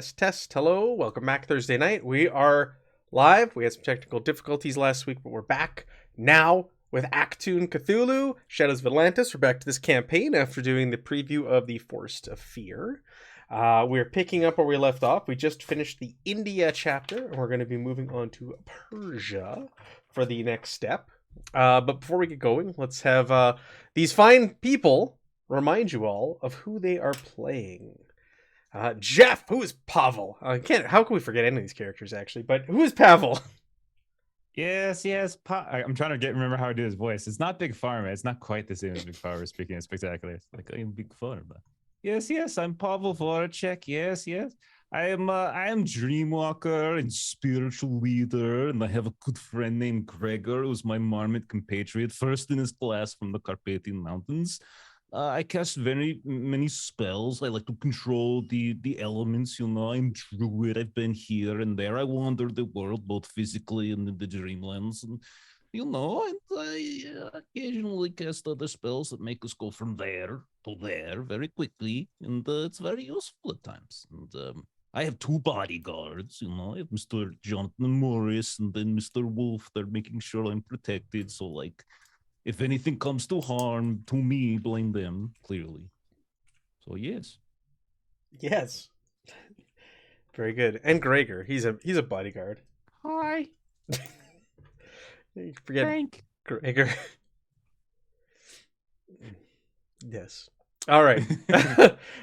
Test. Hello. Welcome back Thursday night. We are live. We had some technical difficulties last week, but we're back now with Achtung, Cthulhu, Shadows of Atlantis. We're back to this campaign after doing the preview of the Forest of Fear. We're picking up where we left off. We just finished the India chapter, and we're going to be moving on to Persia for the next step. But before we get going, let's have these fine people remind you all of who they are playing. Jeff, who is Pavel? How can we forget any of these characters, actually? But who is Pavel? Yes. I'm trying to remember how to do his voice. It's not Big Pharma. It's not quite the same as Big Pharma speaking in Spectacular. It's like I'm Big Pharma. Yes. I'm Pavel Voracek. Yes. I am Dreamwalker and spiritual leader, and I have a good friend named Gregor, who's my marmot compatriot, first in his class from the Carpathian Mountains. I cast very many spells. I like to control the elements, I'm druid. I've been here and there. I wander the world, both physically and in the dreamlands. And, and I occasionally cast other spells that make us go from there to there very quickly. And it's very useful at times. And I have two bodyguards, I have Mr. Jonathan Morris and then Mr. Wolf. They're making sure I'm protected. So, if anything comes to harm to me, blame them, clearly. So, yes. Yes. Very good. And Gregor, he's a bodyguard. Hi. You forget Frank. Gregor. Yes. All right.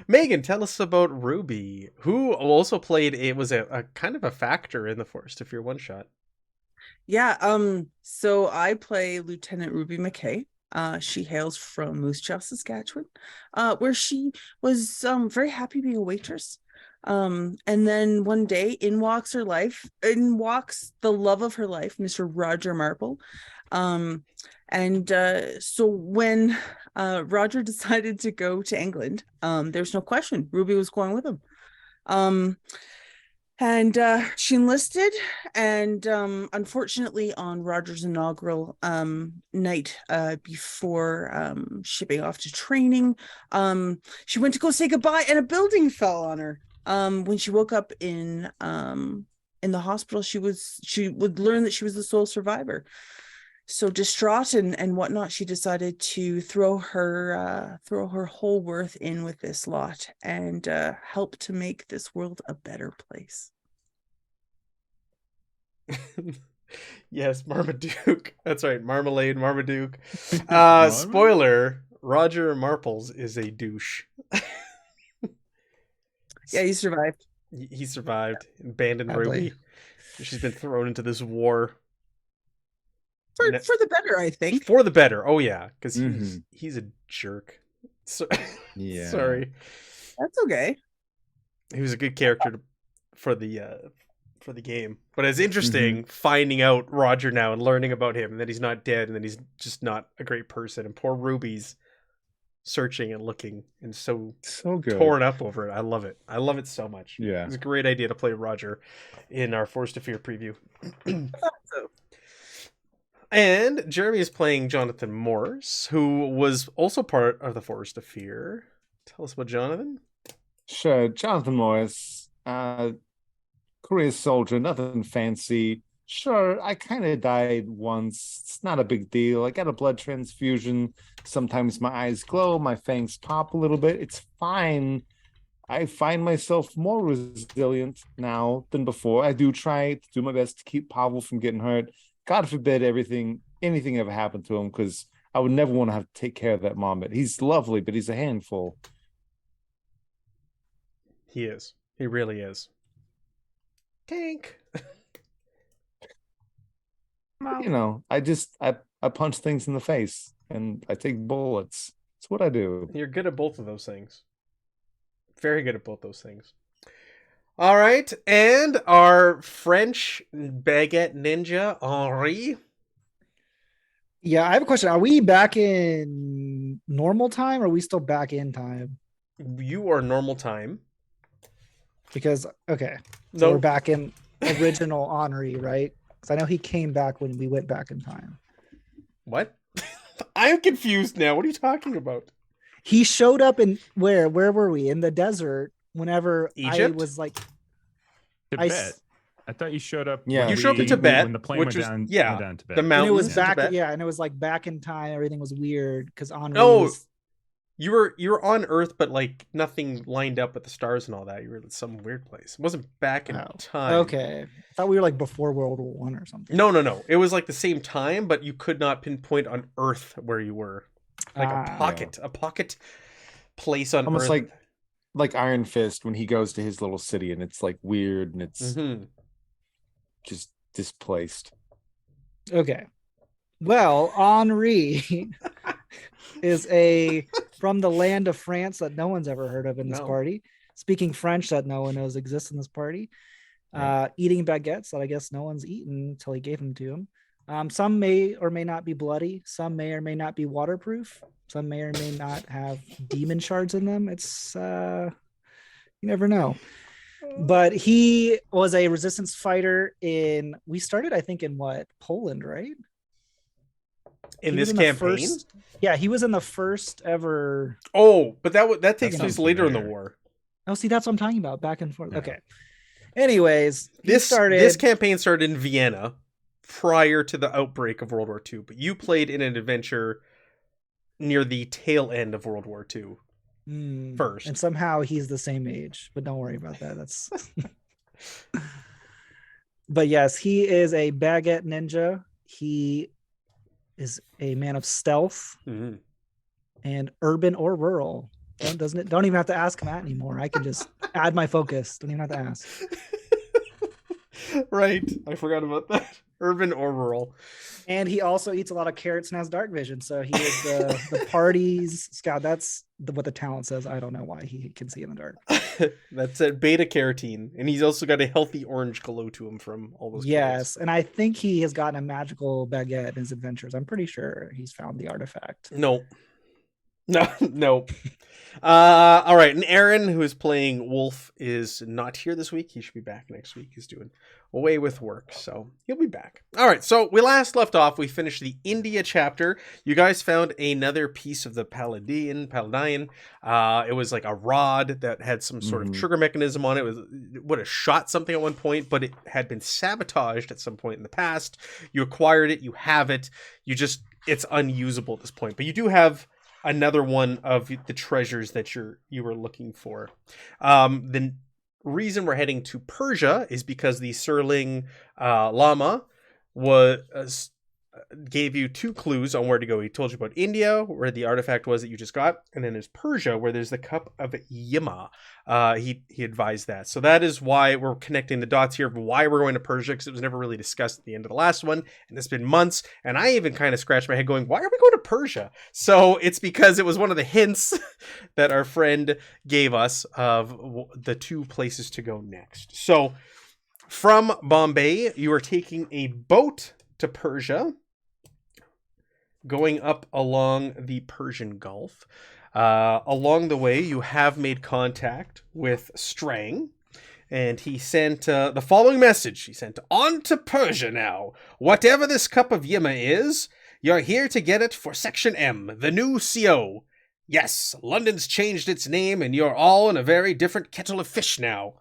Megan, tell us about Ruby, who also played, it was a kind of a factor in the Forest of Fear one-shot. Yeah, so I play Lieutenant Ruby McKay. She hails from Moose Jaw, Saskatchewan, where she was very happy being a waitress. And then one day in walks the love of her life, Mr. Roger Marple. So when Roger decided to go to England, there's no question, Ruby was going with him. And she enlisted, and unfortunately on Roger's inaugural night before shipping off to training, she went to go say goodbye and a building fell on her. When she woke up in the hospital, she would learn that she was the sole survivor. So distraught and whatnot, she decided to throw her whole worth in with this lot and help to make this world a better place. Yes, Marmaduke. That's right, Marmalade, Marmaduke. Spoiler: Roger Marples is a douche. Yeah, he survived. He survived. Abandoned Sadly. Ruby. She's been thrown into this war. For the better, I think. For the better. Oh yeah, because he's a jerk. So, yeah. Sorry. That's okay. He was a good character for the game, but it's interesting finding out Roger now and learning about him, and that he's not dead, and that he's just not a great person. And poor Ruby's searching and looking, and so good, torn up over it. I love it. I love it so much. Yeah, it was a great idea to play Roger in our Forest of Fear preview. So. And Jeremy is playing Jonathan Morse, who was also part of the Forest of Fear. Tell us about Jonathan. Sure, Jonathan Morris, career soldier, nothing fancy. Sure, I kind of died once. It's not a big deal. I got a blood transfusion. Sometimes my eyes glow, my fangs pop a little bit. It's fine. I find myself more resilient now than before. I do try to do my best to keep Pavel from getting hurt. God forbid anything ever happened to him, because I would never want to have to take care of that marmot. He's lovely, but he's a handful. He is. He really is. Tank. I punch things in the face and I take bullets. That's what I do. You're good at both of those things. Very good at both those things. All right, and our French baguette ninja, Henri. Yeah, I have a question. Are we back in normal time, or are we still back in time? You are normal time. Because, okay, so we're back in original Henri, right? Because I know he came back when we went back in time. What? I'm confused now. What are you talking about? He showed up in where were we? In the desert whenever Egypt? I was like, Tibet. I thought you showed up. Yeah, You showed up in Tibet, when the plane which went was down. yeah, went down Tibet. the And mountains. it was in back, Tibet. yeah, and it was like back in time. Everything was weird because Henri Oh, was. You were on Earth, but like nothing lined up with the stars and all that. You were in some weird place. It wasn't back in time. Okay, I thought we were like before World War One or something. No. It was like the same time, but you could not pinpoint on Earth where you were. Like a pocket place on Almost Earth. like Iron Fist when he goes to his little city and it's like weird and it's just displaced. Okay. Well, Henri is from the land of France that no one's ever heard of in this party. Speaking French that no one knows exists in this party. Eating baguettes that I guess no one's eaten until he gave them to him. Some may or may not be bloody. Some may or may not be waterproof. Some may or may not have demon shards in them. It's you never know. But he was a resistance fighter we started, I think, in Poland, right? In this campaign? He was in the first ever. Oh, but that takes place later in the war. Oh, see, that's what I'm talking about. Back and forth. Yeah. Okay. Anyways, this campaign started in Vienna prior to the outbreak of World War II, but you played in an adventure near the tail end of World War II first. And somehow he's the same age, but don't worry about that. That's. But yes, he is a baguette ninja. He is a man of stealth and urban or rural. Don't even have to ask Matt anymore. I can just add my focus. Don't even have to ask. Right. I forgot about that. Urban or rural. And he also eats a lot of carrots and has dark vision. So he is the party's scout. That's what the talent says. I don't know why he can see in the dark. That's a beta carotene. And he's also got a healthy orange glow to him from all those Yes. carrots. And I think he has gotten a magical baguette in his adventures. I'm pretty sure he's found the artifact. No. All right, and Aaron, who is playing Wolf, is not here this week. He should be back next week. He's doing away with work, so he'll be back. All right, so we last left off. We finished the India chapter. You guys found another piece of the Paladin. It was like a rod that had some sort of trigger mechanism on it. It would have shot something at one point, but it had been sabotaged at some point in the past. You acquired it. You have it. It's unusable at this point, but you do have another one of the treasures that you were looking for. The reason we're heading to Persia is because the Serling Lama gave you 2 clues on where to go. He told you about India, where the artifact was that you just got, and then there's Persia, where there's the Cup of Yima. He advised that. So that is why we're connecting the dots here of why we're going to Persia, because it was never really discussed at the end of the last one, and it's been months, and I even kind of scratched my head going, why are we going to Persia? So it's because it was one of the hints that our friend gave us of the 2 places to go next. So from Bombay, you are taking a boat to Persia, going up along the Persian Gulf. Along the way, you have made contact with Strang, and he sent the following message. He sent, "On to Persia now. Whatever this Cup of Yima is, you're here to get it for Section M, the new CO. Yes, London's changed its name, and you're all in a very different kettle of fish now.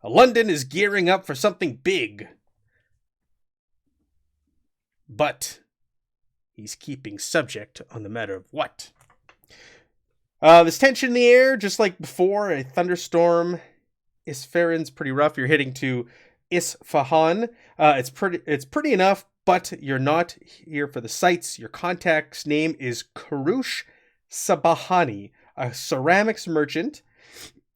London is gearing up for something big. But he's keeping subject on the matter of what. There's tension in the air, just like before, a thunderstorm. Isfahan's pretty rough. You're heading to Isfahan. It's pretty enough, but you're not here for the sights. Your contact's name is Kurush Sabahani, a ceramics merchant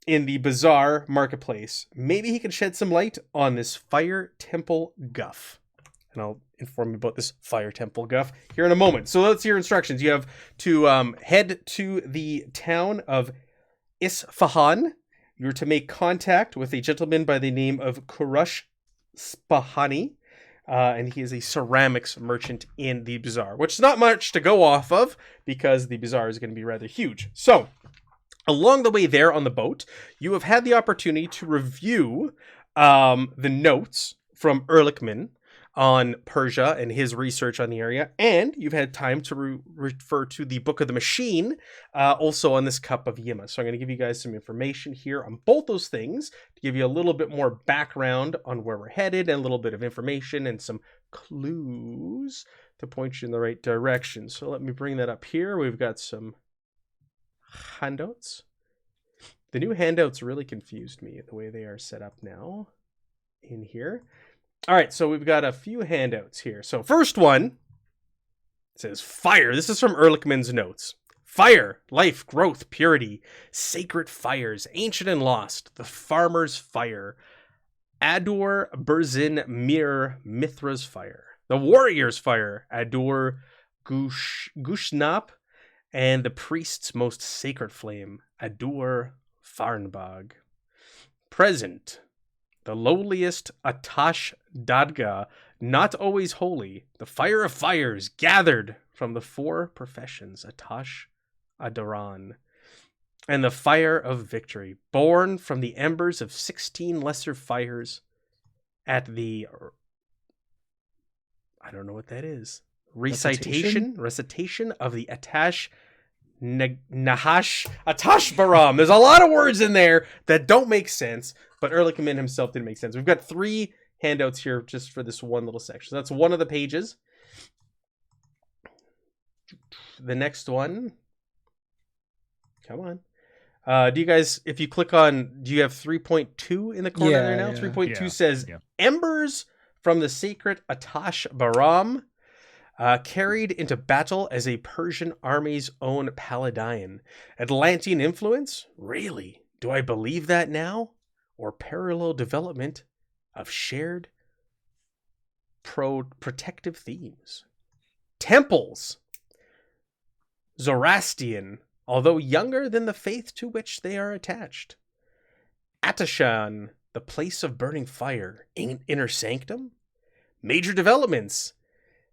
in the bazaar marketplace. Maybe he can shed some light on this fire temple guff. And I'll inform you about this fire temple guff here in a moment. So that's your instructions. You have to head to the town of Isfahan. You're to make contact with a gentleman by the name of Kurush Spahani. And he is a ceramics merchant in the bazaar, which is not much to go off of because the bazaar is going to be rather huge. So along the way there on the boat, you have had the opportunity to review the notes from Ehrlichman on Persia and his research on the area, and you've had time to refer to the Book of the Machine, also on this Cup of Yima. So I'm going to give you guys some information here on both those things to give you a little bit more background on where we're headed and a little bit of information and some clues to point you in the right direction. So let me bring that up here. We've got some handouts. The new handouts really confused me the way they are set up now in here. All right, so we've got a few handouts here. So first one says fire. This is from Ehrlichman's notes. Fire, life, growth, purity, sacred fires, ancient and lost, the farmer's fire, Adur Berzin Mir Mithra's fire, the warrior's fire, Adur Gushnap, and the priest's most sacred flame, Adur Farnbag. Present, the lowliest Atash Dadga, not always holy, the fire of fires gathered from the four professions, Atash Adaran, and the fire of victory, born from the embers of 16 lesser fires at the, I don't know what that is, recitation of the Atash Nahash Atash Baram. There's a lot of words in there that don't make sense, but Ehrlichman himself didn't make sense. We've got 3 handouts here just for this one little section. So that's one of the pages. The next one. Come on. Do you guys, if you click on, do you have 3.2 in the corner there now? 3.2 says, Embers from the sacred Atash Baram, carried into battle as a Persian army's own paladin. Atlantean influence? Really? Do I believe that now? Or parallel development of shared protective themes? Temples. Zoroastrian, although younger than the faith to which they are attached. Atashan, the place of burning fire, inner sanctum. Major developments.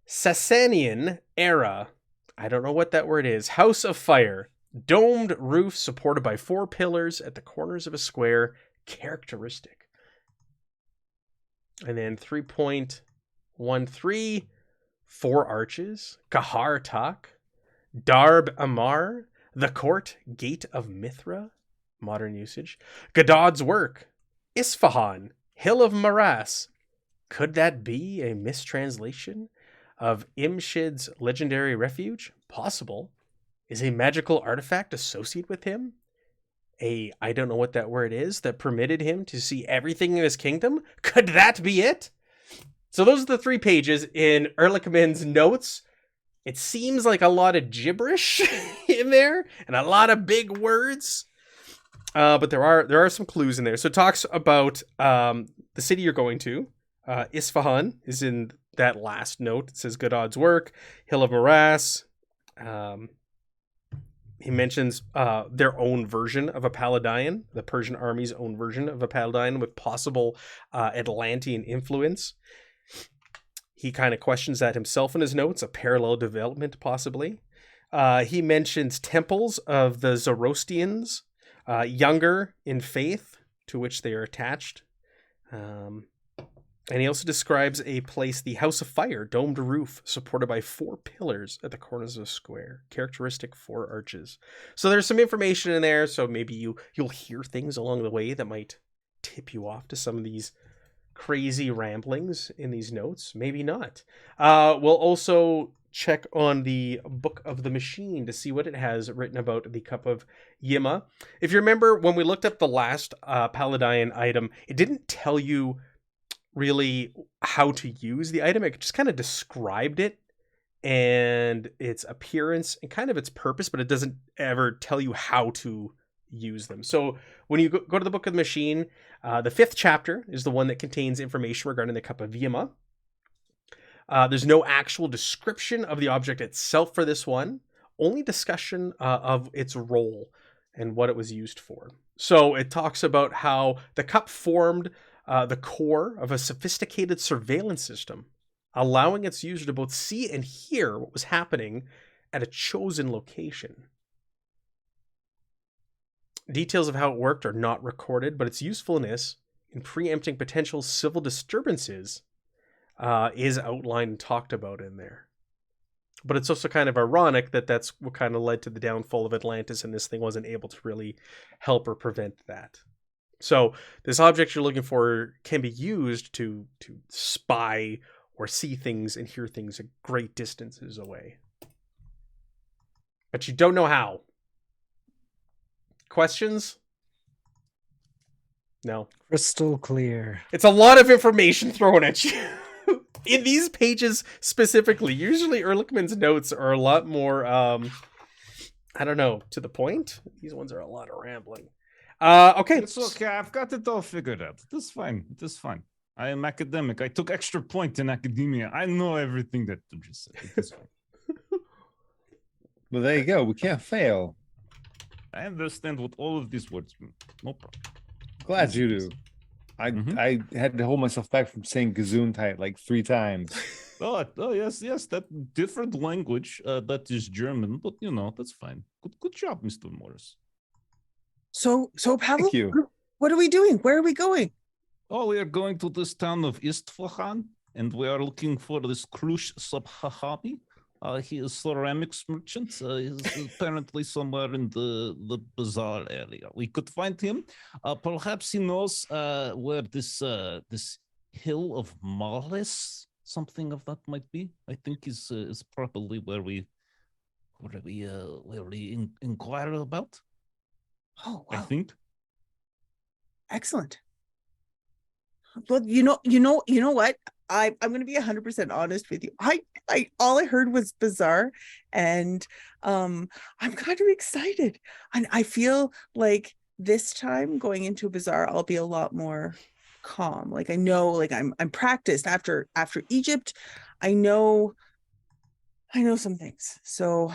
Sasanian era, I don't know what that word is. House of fire, domed roof supported by 4 pillars at the corners of a square, characteristic. And then 3.13, 4 arches, Kahar Tak, Darb Amar, the court gate of Mithra, modern usage, Gadad's work, Isfahan, hill of Maras. Could that be a mistranslation of Imshid's legendary refuge? Possible. Is a magical artifact associated with him? I don't know what that word is, that permitted him to see everything in his kingdom? Could that be it? So those are the 3 pages in Ehrlichman's notes. It seems like a lot of gibberish in there and a lot of big words. But there are some clues in there. So it talks about the city you're going to. Isfahan is in that last note. It says Gadad's work, Hill of Maras. He mentions their own version of a paladin, the Persian army's own version of a paladin with possible Atlantean influence. He kind of questions that himself in his notes, a parallel development possibly. He mentions temples of the Zoroastrians, younger in faith to which they are attached. And he also describes a place, the House of Fire, domed roof, supported by 4 pillars at the corners of a square, characteristic 4 arches. So there's some information in there, so maybe you'll hear things along the way that might tip you off to some of these crazy ramblings in these notes. Maybe not. We'll also check on the Book of the Machine to see what it has written about the Cup of Yima. If you remember, when we looked up the last Paladin item, it didn't tell you really how to use the item. It just kind of described it and its appearance and kind of its purpose, but it doesn't ever tell you how to use them. So when you go to the Book of the Machine, the 5th chapter is the one that contains information regarding the Cup of Yima. There's no actual description of the object itself for this one, only discussion of its role and what it was used for. So it talks about how the cup formed the core of a sophisticated surveillance system, allowing its user to both see and hear what was happening at a chosen location. Details of how it worked are not recorded, but its usefulness in preempting potential civil disturbances is outlined and talked about in there. But it's also kind of ironic that that's what kind of led to the downfall of Atlantis, and this thing wasn't able to really help or prevent that. So this object you're looking for can be used to spy or see things and hear things at great distances away. But you don't know how. Questions? No. Crystal clear. It's a lot of information thrown at you. In these pages specifically, usually Ehrlichman's notes are a lot more, I don't know, to the point. These ones are a lot of rambling. Okay. It's okay. I've got it all figured out. This is fine. This is fine. I am academic. I took extra point in academia. I know everything that you just said. It's fine. Well, there you go. We can't fail. I understand what all of these words mean. No problem. Glad you do. I had to hold myself back from saying Gesundheit like 3 times. Oh yes, that different language. That is German, but that's fine. Good job, Mr. Morris. So Pavel, Thank you. what are we doing? Where are we going? Oh, we are going to this town of Isfahan, and we are looking for this Krush Sabhahabi. He is ceramics merchant. He's apparently somewhere in the bazaar area. We could find him. Perhaps he knows where this hill of Malis, something of that might be. I think is probably where we inquire about. Oh, I wow. think. Excellent. Well, you know what? I'm going to be 100% honest with you. I all I heard was bizarre, and I'm kind of excited. And I feel like this time going into a bazaar, I'll be a lot more calm. Like I know, like I'm practiced after Egypt. I know some things. So,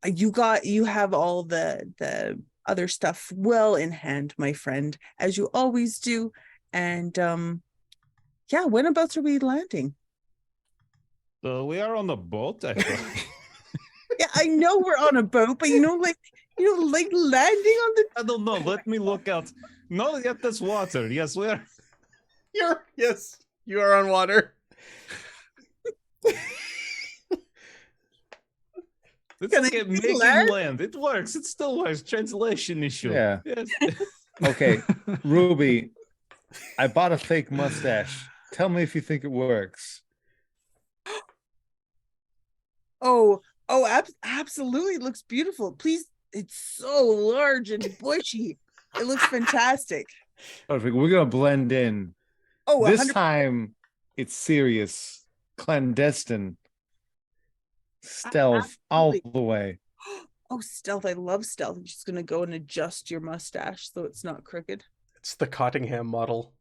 you have all the other stuff well in hand, my friend, as you always do. And yeah, whenabouts are we landing? We are on a boat, I think. Yeah, I know we're on a boat, but like landing on the. I don't know. Let me look out. No, yet that's water. Yes, we are. Yes, you are on water. Let's get making land. It works. It still works. Translation issue. Yeah. Yes. Okay, Ruby, I bought a fake mustache. Tell me if you think it works. Absolutely. It looks beautiful. Please, it's so large and bushy. It looks fantastic. Perfect. We're gonna blend in. Oh, This 100%. time it's serious, clandestine, stealth all Absolutely. the way. Oh, stealth. I love stealth. I'm just going to go and adjust your mustache so it's not crooked. It's the Cottingham model.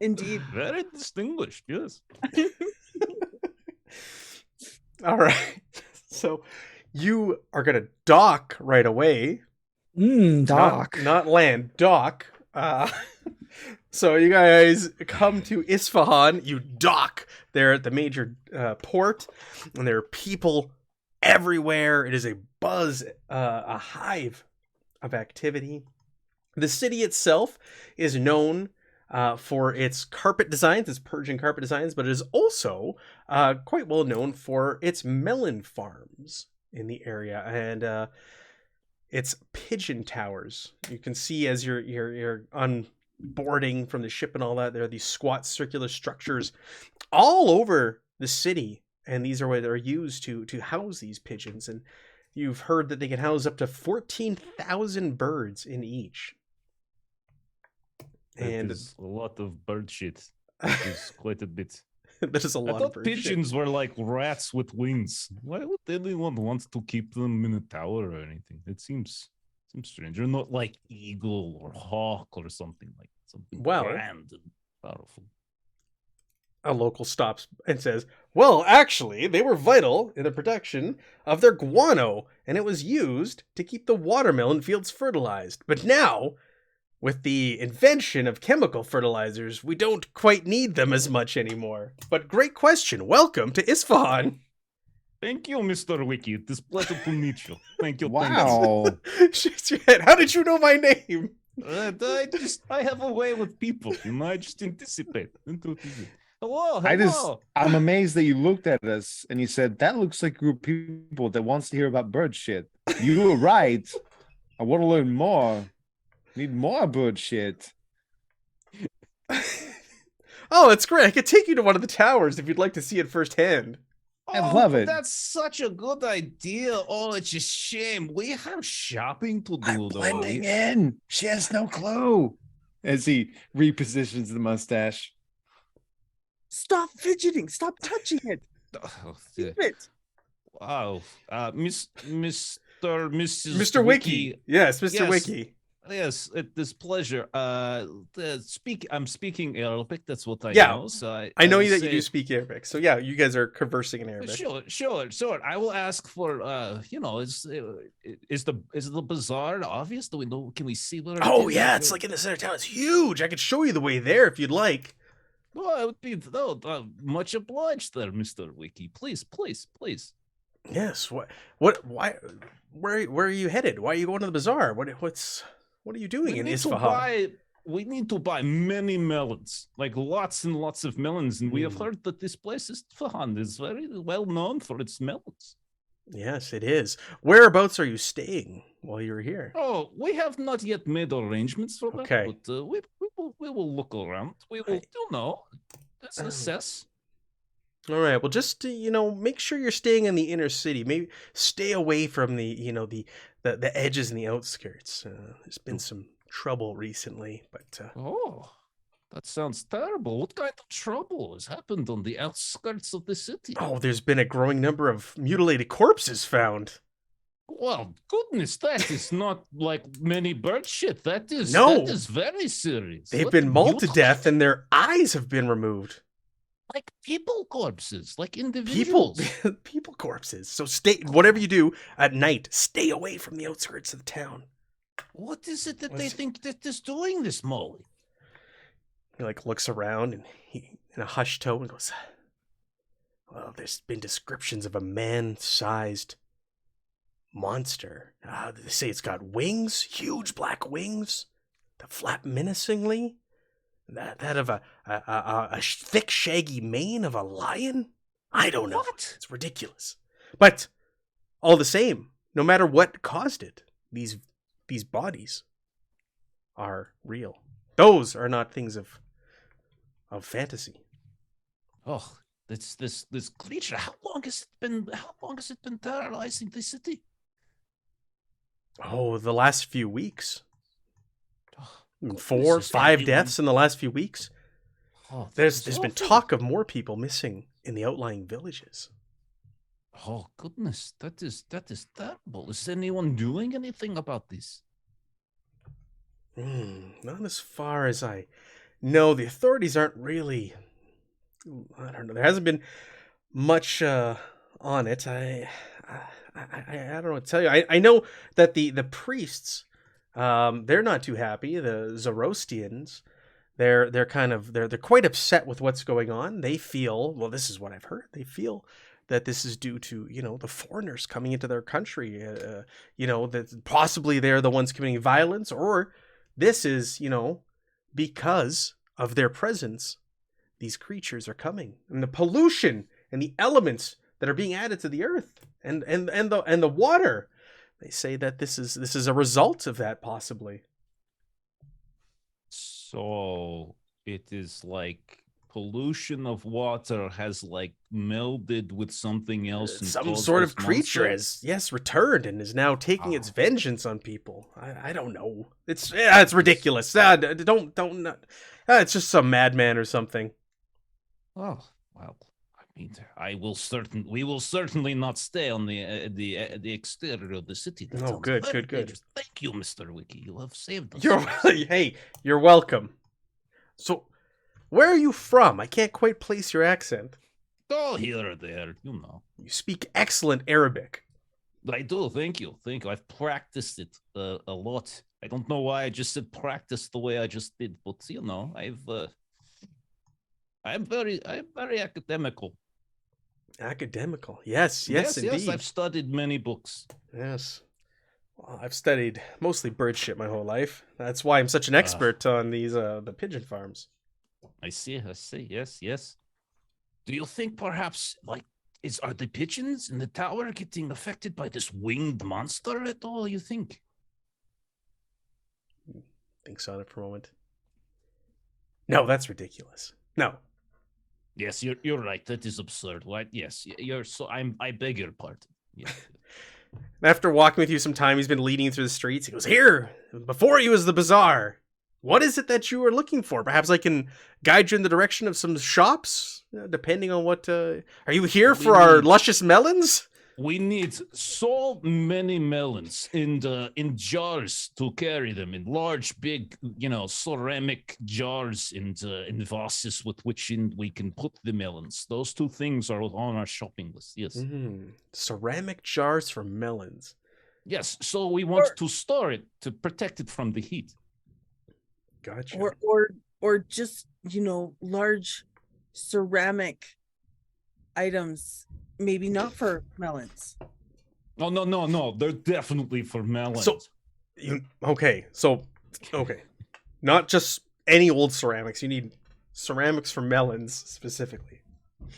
Indeed. Very distinguished. Yes. All right. So you are going to dock right away. Doc. Not land, dock. So you guys come to Isfahan. You dock there at the major port, and there are people everywhere. It is a buzz, a hive of activity. The city itself is known for its carpet designs, its Persian carpet designs, but it is also quite well known for its melon farms in the area and its pigeon towers. You can see as you're unboarding from the ship and all that, there are these squat circular structures all over the city, and these are what are used to house these pigeons. And you've heard that they can house up to 14,000 birds in each. And it's a lot of bird shit. It's quite a bit. That is a lot I of thought bird pigeons shit. were like rats with wings. Why would anyone want to keep them in a tower or anything? It seems strange. They're not like eagle or hawk or something like something grand and powerful. A local stops and says, well, actually, they were vital in the production of their guano, and it was used to keep the watermelon fields fertilized. But now, with the invention of chemical fertilizers, we don't quite need them as much anymore. But great question. Welcome to Isfahan. Thank you, Mr. Wiki. It is pleasure to meet you. Thank you. Wow. Shakes your head. How did you know my name? I have a way with people, I just anticipate. Hello. I'm amazed that you looked at us and you said, that looks like a group of people that wants to hear about bird shit. You were right. I want to learn more. Need more bird shit. Oh, that's great. I could take you to one of the towers if you'd like to see it firsthand. I love it. That's such a good idea. Oh, it's a shame. We have shopping to do. I'm blending in. She has no clue. As he repositions the mustache. Stop fidgeting. Stop touching it. Oh, Keep it. wow. Mrs. Mr. Wiki. Yes, Mr. Yes. Wiki. Yes, it is pleasure. I'm speaking Arabic. That's what I Yeah, know. So I know will that you say- do speak Arabic. So yeah, you guys are conversing in Arabic. Sure. I will ask for is the bazaar obvious? Do we know? Can we see what? Oh yeah, it's like in the center of town. It's huge. I could show you the way there if you'd like. Well, it would be much obliged there, Mr. Wiki. Please. Yes. Why? Where are you headed? Why are you going to the bazaar? What are you doing in Isfahan? We need to buy many melons, like lots and lots of melons, and we have Hmm. heard that this place Isfahan is very well known for its melons. Yes, it is. Whereabouts are you staying while you're here? Oh, we have not yet made arrangements for that, Okay. but we will look around. We will, let's assess. All right. Well, just make sure you're staying in the inner city. Maybe stay away from the edges and the outskirts. There's been some trouble recently, but Oh, that sounds terrible. What kind of trouble has happened on the outskirts of the city? there's been a growing number of mutilated corpses found. Well, goodness, that is not like many bird shit. That is very serious. They've What been mauled to mutilate- death, and their eyes have been removed. like people corpses, like People, individuals. people corpses. So whatever you do at night, stay away from the outskirts of the town. What is it that What they is it? think that is doing this, Molly? He looks around and he, in a hushed tone, goes, "Well, there's been descriptions of a man-sized monster. They say it's got wings, huge black wings that flap menacingly. That of a thick, shaggy mane of a lion. I don't know. What? It's ridiculous. But all the same, no matter what caused it, these bodies are real. Those are not things of fantasy. Oh, this creature. How long has it been terrorizing the city? Oh, the last few weeks. Oh, 4, goodness, 5 everyone- deaths in the last few weeks. Oh, There's this is been awful. talk of more people missing in the outlying villages. Oh goodness, that is terrible. Is anyone doing anything about this? Not as far as I know. The authorities aren't really. I don't know. There hasn't been much on it. I don't know what to tell you. I know that the priests, they're not too happy. The Zoroastrians, they're quite upset with what's going on. They feel, well, this is what I've heard. They feel that this is due to the foreigners coming into their country. That possibly they're the ones committing violence, or this is because of their presence. These creatures are coming, and the pollution and the elements that are being added to the earth and the water. They say that this is a result of that, possibly. So it is like pollution of water has like melded with something else. And Some caused sort this of creature monster? has returned and is now taking its Oh. vengeance on people. I don't know. It's ridiculous. It's just some madman or something. Oh well, I mean, we will certainly not stay on the exterior of the city. That Oh, sounds good, very good. dangerous. Thank you, Mr. Wiki. You have saved us. You're welcome. So, where are you from? I can't quite place your accent. Oh, here or there, You speak excellent Arabic. I do. Thank you. I've practiced it a lot. I don't know why I just said practice the way I just did, but I'm very academical. Academical. Yes, indeed. I've studied many books. Yes. Well, I've studied mostly bird shit my whole life. That's why I'm such an expert on these the pigeon farms. I see. Yes, yes. Do you think perhaps, like, are the pigeons in the tower getting affected by this winged monster at all, you think? Thinks on it for a moment. No, that's ridiculous. No. Yes, you're right. That is absurd. Right? Yes, you're so. I beg your pardon. Yes. After walking with you some time, he's been leading you through the streets. He goes, "Here, before you was the bazaar. What is it that you are looking for? Perhaps I can guide you in the direction of some shops, depending on what... Are you here for our luscious melons?" We need so many melons in jars to carry them in large, big, ceramic jars and vases with which we can put the melons. Those two things are on our shopping list. Yes. Ceramic jars for melons. Yes. So we want to store it to protect it from the heat. Gotcha. Or just large ceramic items. Maybe not for melons. Oh, no. They're definitely for melons. Okay. Not just any old ceramics. You need ceramics for melons specifically.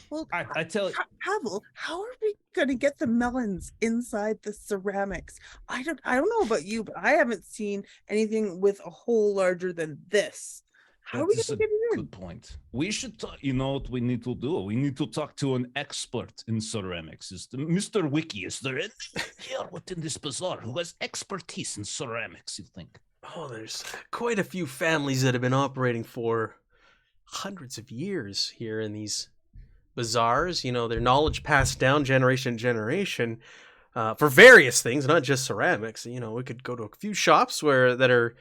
Well, I tell you, Pavel, how are we going to get the melons inside the ceramics? I don't know about you, but I haven't seen anything with a hole larger than this. How are we going to get it in? Good point. We should talk. You know what we need to do? We need to talk to an expert in ceramics. Mr. Wiki? Is there anyone here within this bazaar who has expertise in ceramics, you think? Oh, there's quite a few families that have been operating for hundreds of years here in these bazaars. Their knowledge passed down generation to generation for various things, not just ceramics. We could go to a few shops that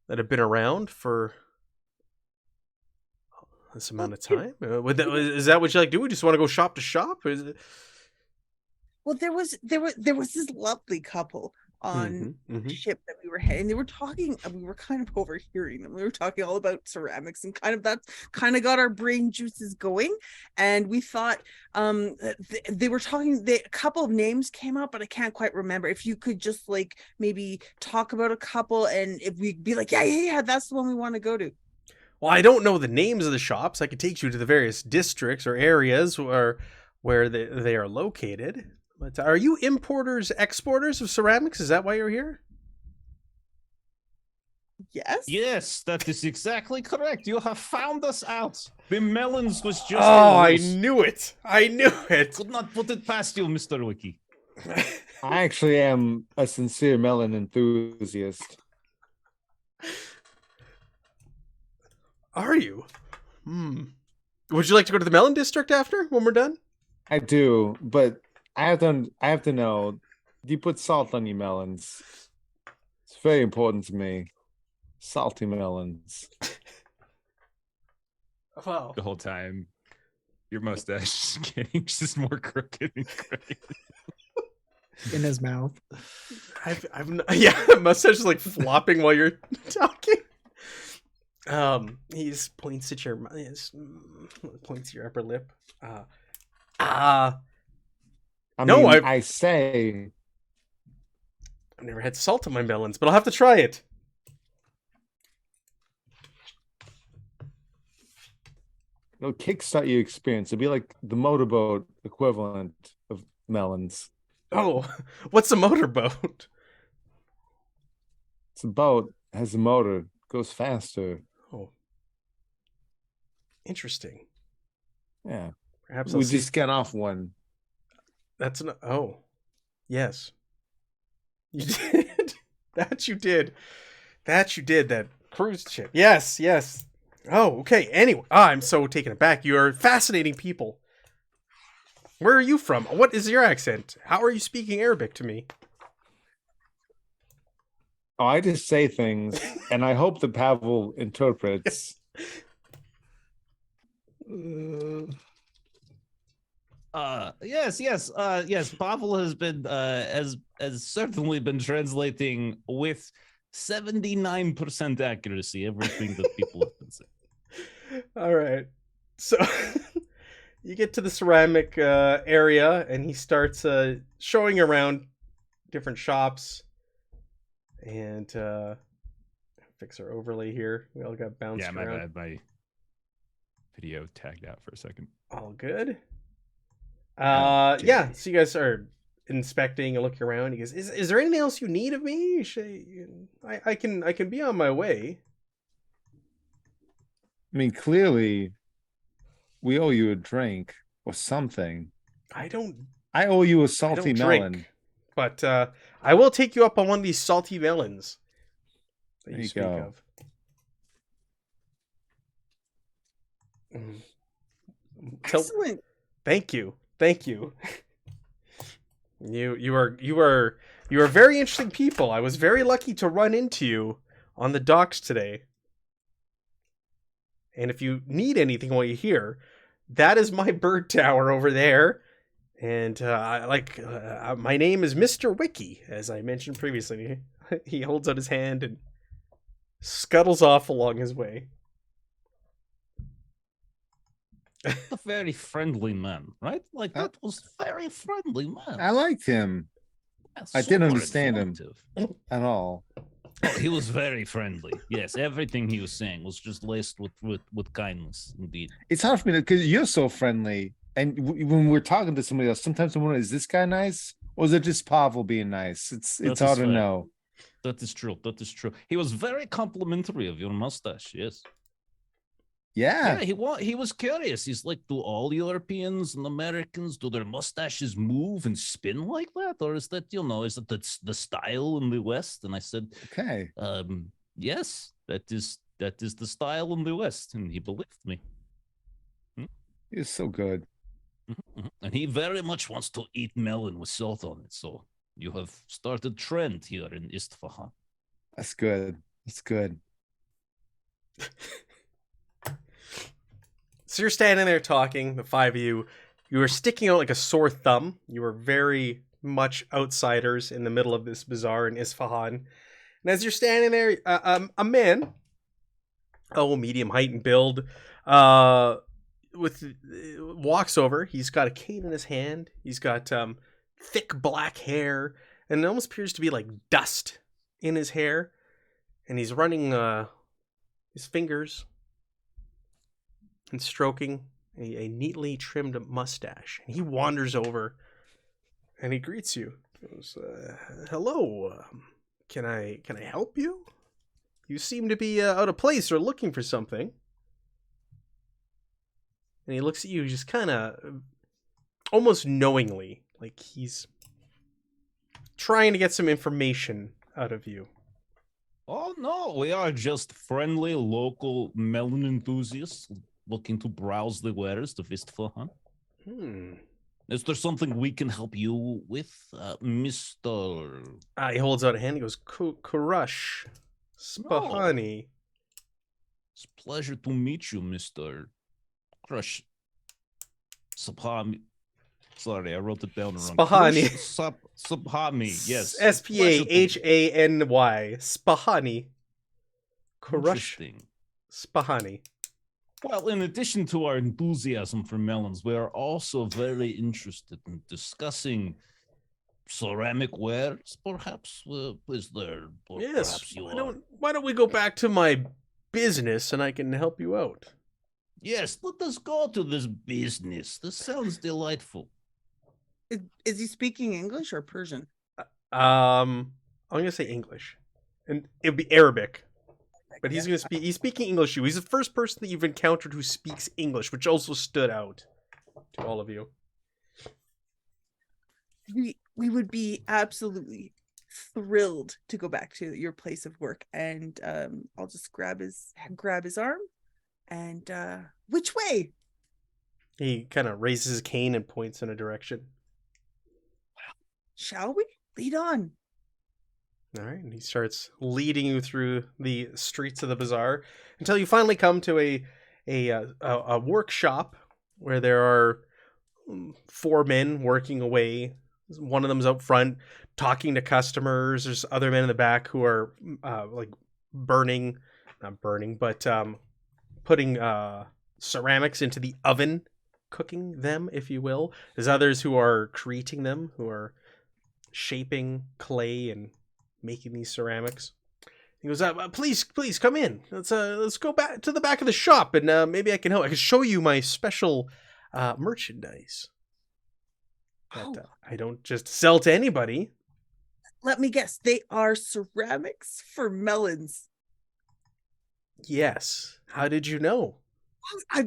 have been around for this amount of time. Is that what you like to do? We just want to go shop to shop? Or is it... Well, there was this lovely couple on the ship that we were heading. They were talking, and we were kind of overhearing them. We were talking all about ceramics, and that's kind of got our brain juices going. And we thought they were talking. A couple of names came up, but I can't quite remember. If you could just maybe talk about a couple, and if we'd be like, yeah, that's the one we want to go to. Well, I don't know the names of the shops. I could take you to the various districts or areas where they are located. But are you importers, exporters of ceramics? Is that why you're here? Yes. Yes, that is exactly correct. You have found us out. The melons was just... Oh, I knew it. Could not put it past you, Mr. Wiki. I actually am a sincere melon enthusiast. Are you? Would you like to go to the melon district after, when we're done? I do, but I have to know, do you put salt on your melons? It's very important to me. Salty melons. Wow. The whole time, your mustache is getting just more crooked and crooked. In his mouth. Mustache is flopping while you're talking. He just points at your upper lip. I say I've never had salt on my melons, but I'll have to try it. It'll kickstart your experience. It'll be like the motorboat equivalent of melons. Oh, what's a motorboat? It's a boat, has a motor, goes faster. Oh, interesting. Yeah. Perhaps we just get off one. That's an... Oh, yes. You did. That you did. That cruise ship. Yes. Oh, okay. Anyway, I'm so taken aback. You are fascinating people. Where are you from? What is your accent? How are you speaking Arabic to me? Oh, I just say things, and I hope that Pavel interprets. Yes. Pavel has been has certainly been translating with 79% accuracy everything that people have been saying. All right, so you get to the ceramic area, and he starts showing around different shops. And fix our overlay here. We all got bounced Yeah, my around. bad. My video tagged out for a second. All good. Okay. Yeah, so you guys are inspecting and looking around. He goes, is there anything else you need of me? I can be on my way. I mean, clearly, we owe you a drink or something. I owe you a I salty don't melon. drink, but I will take you up on one of these salty melons that There you you speak go. of. Mm. Excellent. Thank you. You are very interesting people. I was very lucky to run into you on the docks today. And if you need anything while you're here, that is my bird tower over there. And my name is Mr. Wiki, as I mentioned previously. He holds out his hand and scuttles off along his way. A very friendly man, right? Like that was very friendly man. I liked him Yeah, I didn't super understand him. informative. at all. Oh, he was very friendly. Yes, everything he was saying was just laced with kindness, indeed. It's hard for me because you're so friendly, and when we're talking to somebody else, sometimes I wonder, is this guy nice, or is it just Pavel being nice? It's That hard is to fair. know. That is true. That is true. He was very complimentary of your mustache. Yes. Yeah, Yeah, he was curious. He's like, do all Europeans and Americans, do their mustaches move and spin like that, or is that is that the style in the West? And I said, okay. yes, that is the style in the West, and he believed me. He's so good. And he very much wants to eat melon with salt on it. So you have started trend here in Isfahan. That's good. That's good. So you're standing there talking, the five of you. You were sticking out like a sore thumb. You were very much outsiders in the middle of this bazaar in Isfahan. And as you're standing there, a man, medium height and build, walks over. He's got a cane in his hand. He's got thick black hair, and it almost appears to be like dust in his hair. And he's running his fingers and stroking a neatly trimmed mustache. And he wanders over and he greets you. He goes, hello, can I help you? You seem to be out of place or looking for something. And he looks at you just kind of almost knowingly, like he's trying to get some information out of you. Oh no, we are just friendly local melon enthusiasts looking to browse the wares of Isfahan. Is there something we can help you with, Mr. He holds out a hand. He goes, Kurush Spahani. It's a pleasure to meet you, Mr. Crush. Sabhami. Sorry, I wrote it down wrong. Spahani. Sabhami, yes. Spahany. Spahani. Kurush Interesting. Spahani. Well, in addition to our enthusiasm for melons, we are also very interested in discussing ceramic wares, perhaps. Is there? Yes. Perhaps you are. Why don't we go back to my business and I can help you out? Yes, let us go to this business. This sounds delightful. Is he speaking English or Persian? I'm gonna say English, and it'd be Arabic. But he's speaking English to you. He's the first person that you've encountered who speaks English, which also stood out to all of you. We would be absolutely thrilled to go back to your place of work, and I'll just grab his arm. And which way? He kind of raises his cane and points in a direction. Shall we? Lead on. All right, and he starts leading you through the streets of the bazaar until you finally come to a workshop where there are 4 men working away. One of them's out front talking to customers. There's other men in the back who are putting ceramics into the oven, cooking them, if you will. There's others who are creating them, who are shaping clay and making these ceramics. He goes, please come in. Let's go back to the back of the shop, and maybe I can help. I can show you my special merchandise that I don't just sell to anybody. Let me guess. They are ceramics for melons. Yes. How did you know?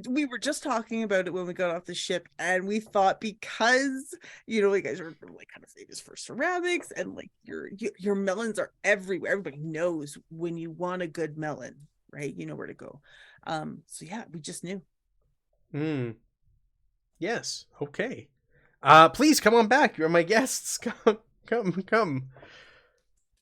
We were just talking about it when we got off the ship, and we thought because you guys are like kind of famous for ceramics, and like your melons are everywhere. Everybody knows when you want a good melon, right? You know where to go. So yeah, we just knew. Yes. Okay. Please come on back. You're my guests. Come.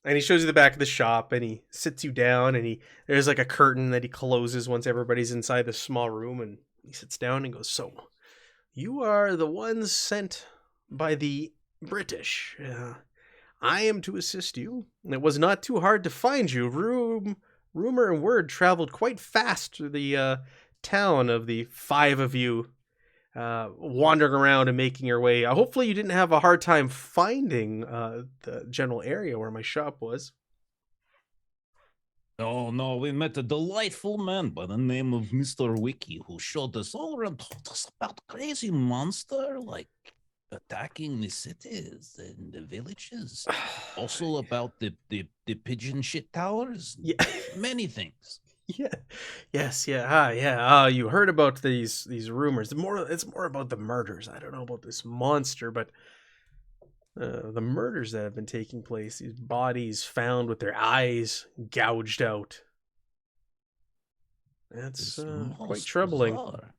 And he shows you the back of the shop, and he sits you down, and there's like a curtain that he closes once everybody's inside the small room, and he sits down and goes, "So, you are the ones sent by the British. I am to assist you. It was not too hard to find you. Rumor and word traveled quite fast through the town of the 5 of you wandering around and making your way. Hopefully you didn't have a hard time finding the general area where my shop was." Oh, no, we met a delightful man by the name of Mr. Wiki who showed us all around, told us about crazy monster, like attacking the cities and the villages. Also about the pigeon shit towers. Yeah. Many things. Yeah. Yes. Yeah. Yeah. You heard about these rumors. It's more about the murders. I don't know about this monster, but the murders that have been taking place. These bodies found with their eyes gouged out. That's quite troubling. Bizarre.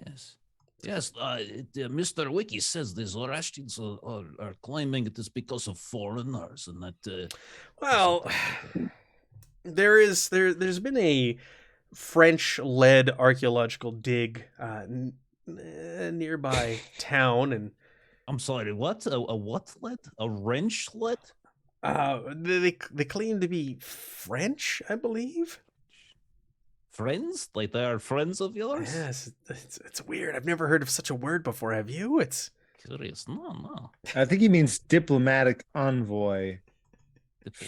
Yes. Mr. Wiki says the Zoroastrians are claiming it is because of foreigners, and that. Well. There's been a French-led archaeological dig nearby town, and I'm sorry, what? A what led? A wrench led? they claim to be French, I believe. Friends? Like they are friends of yours? Yes, it's weird. I've never heard of such a word before. Have you? It's curious. No. I think he means diplomatic envoy.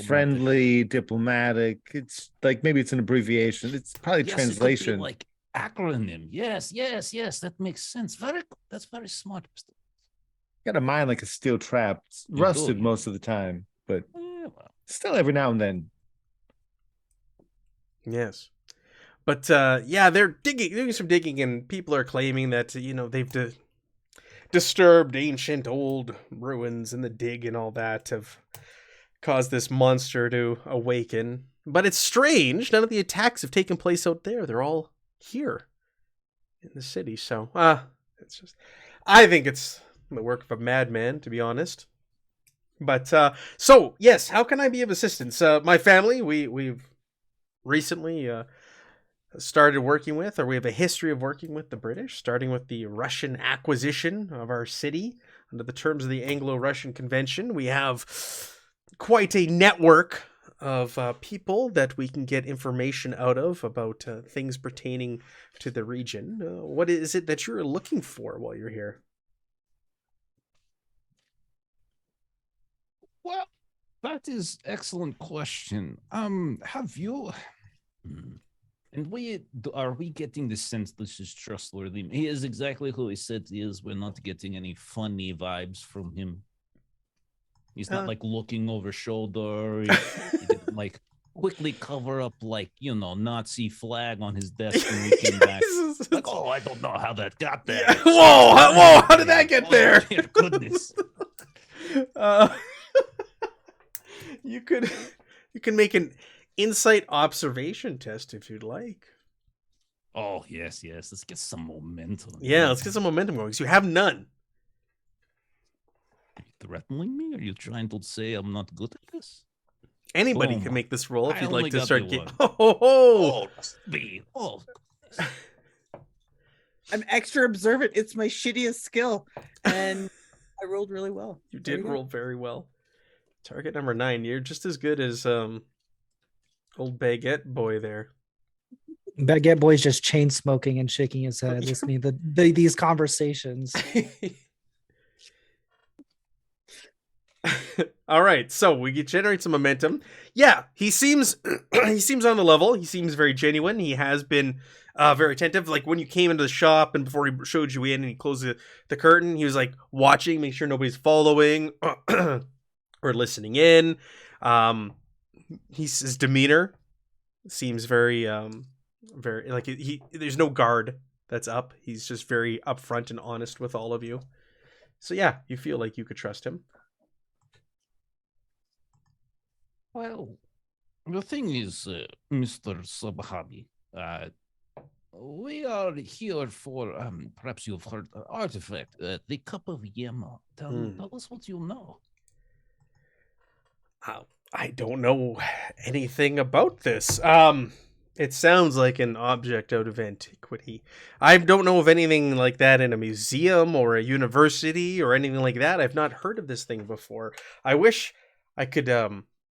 Friendly, diplomatic. It's like maybe it's an abbreviation. It's probably translation. It could be like acronym. Yes. That makes sense. That's very smart. Got a mind like a steel trap. It's rusted most of the time, but still every now and then. Yes. But they're doing some digging, and people are claiming that they've disturbed ancient old ruins, and the dig and all that have caused this monster to awaken. But it's strange. None of the attacks have taken place out there. They're all here in the city. So, I think it's the work of a madman, to be honest. But, so, yes, how can I be of assistance? My family, we've recently started working with, or we have a history of working with the British, starting with the Russian acquisition of our city under the terms of the Anglo-Russian Convention. We have quite a network of people that we can get information out of about things pertaining to the region. What is it that you're looking for while you're here? Well, that is excellent question. Have you? And are we getting the sense this is trustworthy? He is exactly who he said he is. We're not getting any funny vibes from him. He's not like looking over shoulder. He didn't like quickly cover up like Nazi flag on his desk when we came back. Like, I don't know how that got there. Yeah. Whoa! How did that get there? Dear goodness. You can make an insight observation test if you'd like. Oh yes. Let's get some momentum. Yeah, let's get some momentum going because you have none. Are you threatening me? Are you trying to say I'm not good at this? Anybody can make this roll if you'd like to start getting. I'm extra observant. It's my shittiest skill, and I rolled really well. You did roll very well. Target number 9. You're just as good as old Baguette Boy there. Baguette Boy's just chain smoking and shaking his head, listening to these conversations. All right, so we can generate some momentum. Yeah, he seems he seems on the level. He seems very genuine. He has been very attentive. Like when you came into the shop and before he showed you in and he closed the curtain, he was like watching, make sure nobody's following or listening in. His demeanor seems very very like he there's no guard that's up. He's just very upfront and honest with all of you. So yeah, you feel like you could trust him. Well, the thing is, Mr. Subhabi, we are here for, perhaps you've heard, artifact, the Cup of Yama. Tell us what you know. I don't know anything about this. It sounds like an object out of antiquity. I don't know of anything like that in a museum or a university or anything like that. I've not heard of this thing before. I wish I could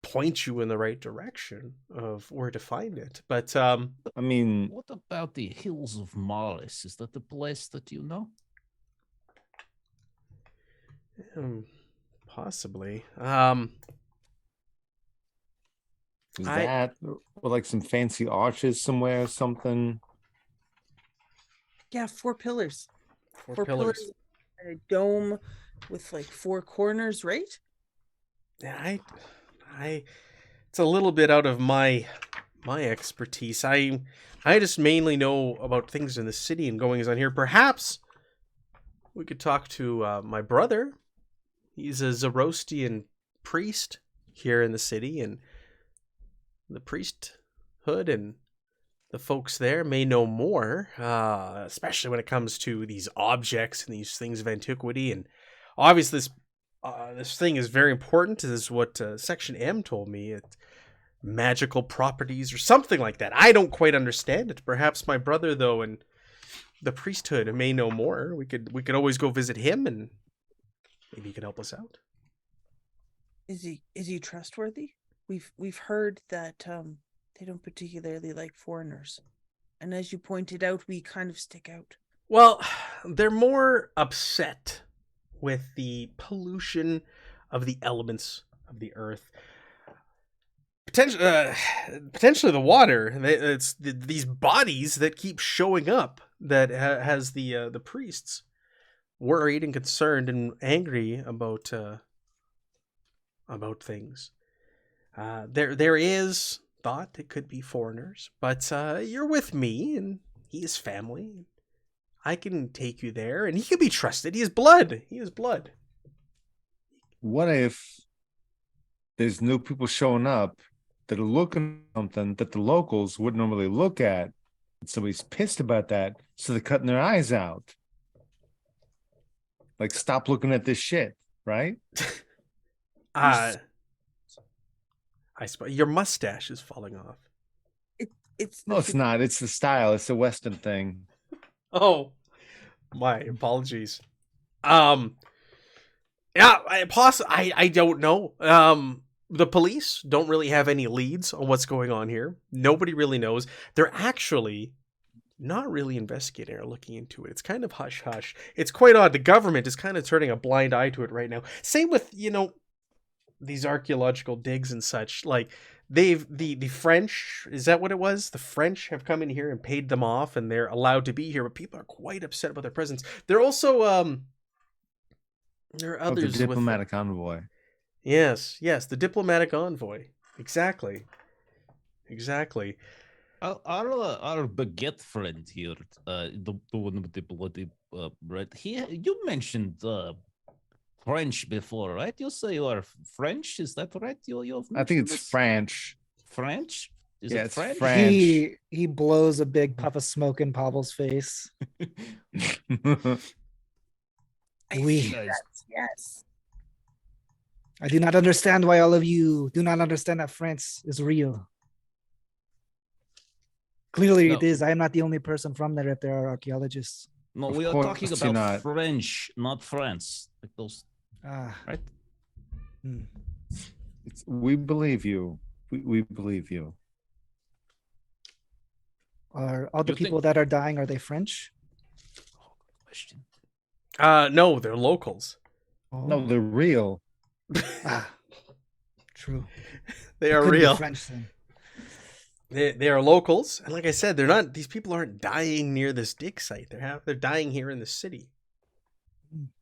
point you in the right direction of where to find it. But I mean, what about the Hills of Mars? Is that the place that you know? Possibly. Is that or like some fancy arches somewhere or something? Yeah, 4 pillars. Four pillars. And a dome with like 4 corners, right? Yeah, it's a little bit out of my expertise. I just mainly know about things in the city and goings on here. Perhaps we could talk to my brother. He's a Zoroastrian priest here in the city, and the priesthood and the folks there may know more, especially when it comes to these objects and these things of antiquity. And obviously, this thing is very important. This is what Section M told me. It's magical properties or something like that. I don't quite understand it. Perhaps my brother, though, and the priesthood may know more. We could always go visit him, and maybe he could help us out. Is he trustworthy? We've heard that they don't particularly like foreigners, and as you pointed out, we kind of stick out. Well, they're more upset with the pollution of the elements of the earth. Potentially the water. It's these bodies that keep showing up that has the priests worried and concerned and angry about things. There is thought it could be foreigners, but you're with me, and he is family. I can take you there, and he can be trusted. He is blood. He is blood. What if there's new people showing up that are looking at something that the locals wouldn't normally look at? And somebody's pissed about that, so they're cutting their eyes out. Like, stop looking at this shit, right? Your mustache is falling off. No, it's not. It's the style. It's the Western thing. Oh, my apologies. Yeah, I don't know. The police don't really have any leads on what's going on here. Nobody really knows. They're actually not really investigating or looking into it. It's kind of hush hush. It's quite odd. The government is kind of turning a blind eye to it right now. Same with, these archaeological digs and such. Like, the French, is that what it was? The French have come in here and paid them off, and they're allowed to be here, but people are quite upset about their presence. They're also there are others. The diplomatic envoy. Yes, the diplomatic envoy. Exactly. Our baguette friend here, the one with the bloody bread. You mentioned French before, right? You say you are French. Is that right? I think it's French. French? Is Yeah, it it's French? French. He blows a big puff of smoke in Pavel's face. Yes. I do not understand why all of you do not understand that France is real. Clearly it is. I am not the only person from there if there are archaeologists. No, Of we are course talking you're about not. French, not France. Like those, right? We believe you. We believe you. Are all the You people think- that are dying, are they French? Question. No, they're locals. Oh. No, they're real. Ah, true. They It are could be real. French then. They are locals, and like I said, they're not. These people aren't dying near this dig site. They're dying here in the city.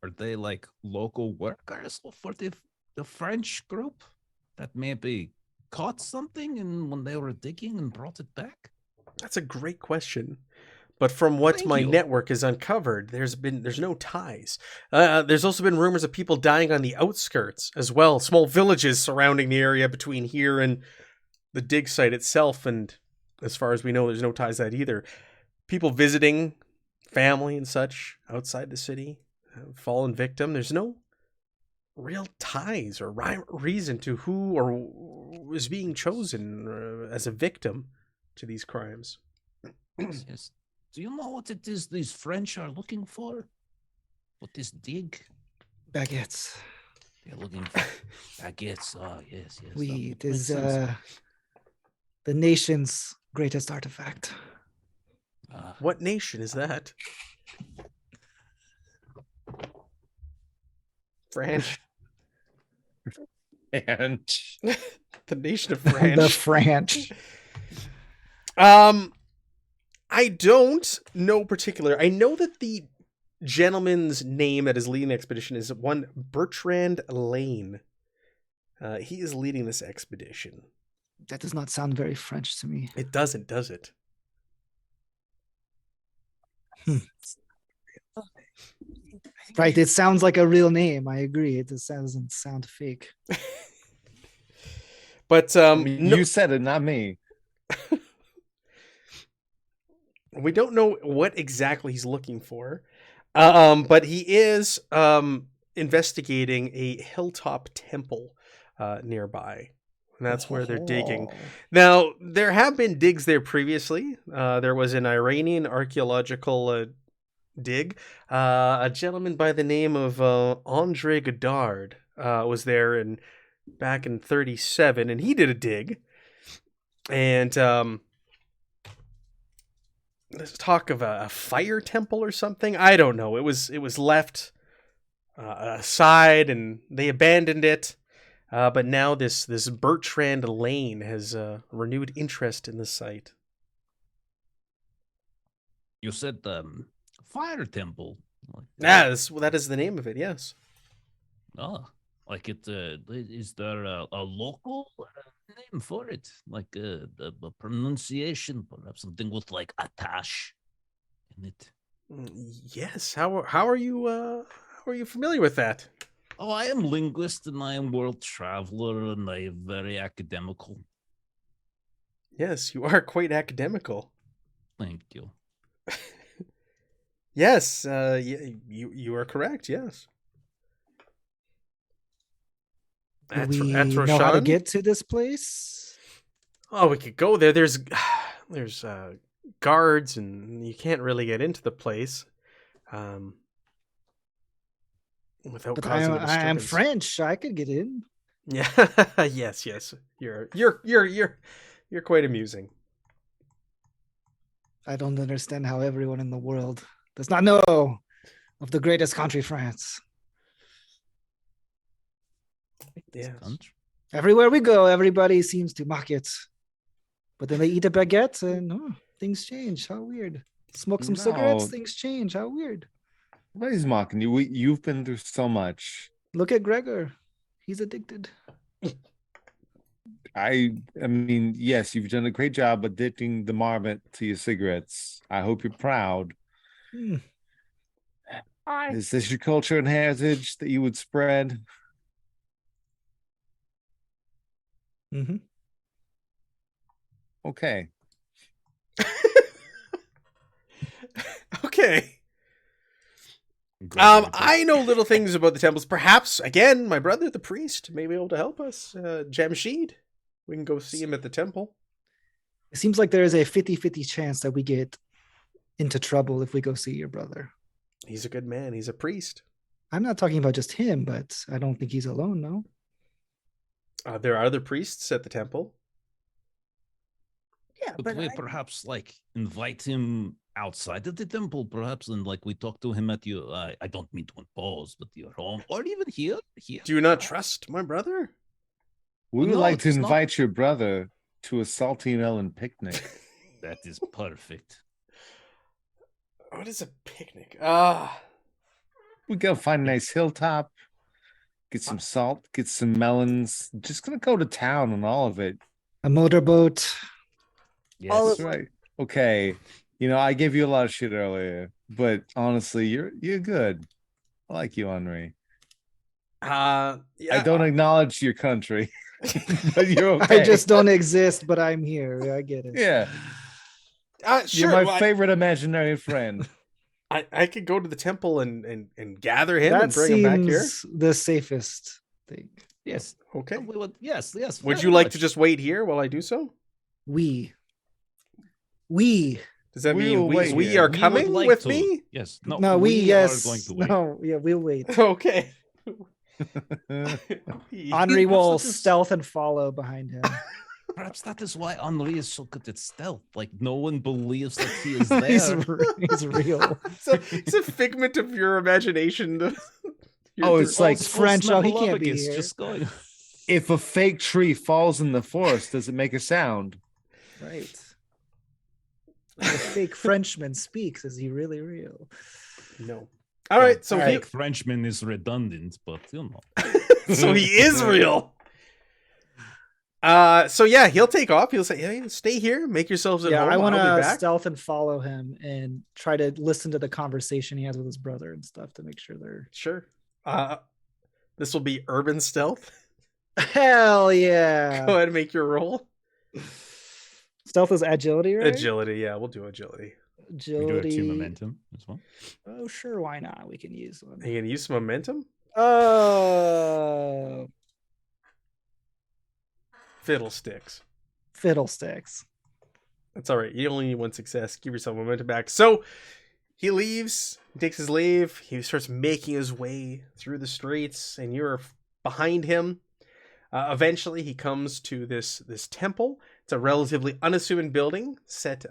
Are they like local workers for the French group that maybe caught something and when they were digging and brought it back? That's a great question. But from what Thank my you. network has uncovered, there's no ties. There's also been rumors of people dying on the outskirts as well, small villages surrounding the area between here and the dig site itself. And as far as we know, there's no ties to that either. People visiting family and such outside the city, fallen victim. There's no real ties or reason to who or is being chosen as a victim to these crimes. Yes. Do you know what it is these French are looking for? What this dig? Baguettes. They're looking for baguettes. Oh, yes, yes. It that is makes sense. the nation's greatest artifact. What nation is that? France. And The nation of The France. French. I don't know particular. I know that the gentleman's name that is leading the expedition is one Bertrand Lane. He is leading this expedition. That does not sound very French to me. It doesn't, does it? Right, it sounds like a real name. I agree. It just doesn't sound fake. But You said it, not me. we don't know what exactly he's looking for. But he is investigating a hilltop temple nearby. And that's where they're digging. Oh. Now, there have been digs there previously. There was an Iranian archaeological dig. A gentleman by the name of Andre Godard was there back in 1937, and he did a dig. And there's talk of a fire temple or something. I don't know. It was left aside, and they abandoned it. But now this Bertrand Lane has renewed interest in the site. you said fire temple. That is the name of it. Yes. Oh, like it is there a local name for it? Like the pronunciation, perhaps something with like attache in it. Yes. How are you familiar with that? Oh, I am linguist and I am world traveler and I am very academical. Yes, you are quite academical. Thank you. Yes, you are correct. Yes. Do we know how to get to this place? Oh, we could go there. There's guards, and you can't really get into the place. Without But causing a I am disturbance. French. I could get in. Yeah. yes. You're quite amusing. I don't understand how everyone in the world does not know of the greatest country, France. Yes. Country. Everywhere we go, everybody seems to mock it. But then they eat a baguette and things change. How weird. Smoke some cigarettes, No. things change. How weird. Nobody's mocking you. You've been through so much. Look at Gregor. He's addicted. I mean, yes, you've done a great job addicting the marmot to your cigarettes. I hope you're proud. Hmm. Is this your culture and heritage that you would spread? Mm-hmm. Okay. Okay. I know little things about the temples. Perhaps, again, my brother, the priest, may be able to help us. Jamshid. We can go see him at the temple. It seems like there is a 50-50 chance that we get into trouble if we go see your brother. He's a good man. He's a priest. I'm not talking about just him, but I don't think he's alone, no? There are other priests at the temple. Yeah, Could but we perhaps like invite him outside of the temple, perhaps, and like we talk to him at your. I don't mean to impose, but your home, or even here. Here. Do you not trust my brother? We would No, like to it's not- invite your brother to a salty melon picnic. That is perfect. What is a picnic? We go find a nice hilltop, get some salt, get some melons. Just gonna go to town on all of it. A motorboat. Yes. All That's right. Okay. You know, I gave you a lot of shit earlier, but honestly, you're good. I like you, Henri. Yeah, I don't acknowledge your country, but you're okay. I just don't exist, but I'm here. I get it. Yeah. sure. You're my well, favorite imaginary friend. I could go to the temple and gather him That and bring him back here. seems the safest thing. Yes. Okay. We would, yes. Would very you like much. to just wait here while I do so? We. Does that We mean will wait we here. are We would coming like with to. me? Yes. No, we yes. are going to wait. No, yeah, we'll wait. Okay. Henri will Perhaps that is- stealth and follow behind him. Perhaps that is why Henri is so good at stealth. Like no one believes that he is he's, there. he's real. It's a figment of your imagination. Oh, it's like It's French. Oh, he can't be It's here. just going. if a fake tree falls in the forest, does it make a sound? Right. The fake Frenchman speaks. Is he really real? no. All right, so Fake Frenchman is redundant, but you know. so he is real. So yeah, he'll take off. He'll say, "Hey, stay here, make yourselves at Yeah, home. I want I'll be to back." stealth and follow him and try to listen to the conversation he has with his brother and stuff to make sure they're. Sure. This will be urban stealth. Hell yeah! Go ahead and make your roll. Stealth is agility, right? Agility, yeah, we'll do agility. We do have Agility. 2 momentum as well. Oh, sure. Why not? We can use one. Are you gonna use some momentum? Fiddlesticks. Fiddlesticks. That's all right. You only need one success. Give yourself momentum back. So he leaves, takes his leave. He starts making his way through the streets, and you're behind him. Eventually, he comes to this temple. It's a relatively unassuming building set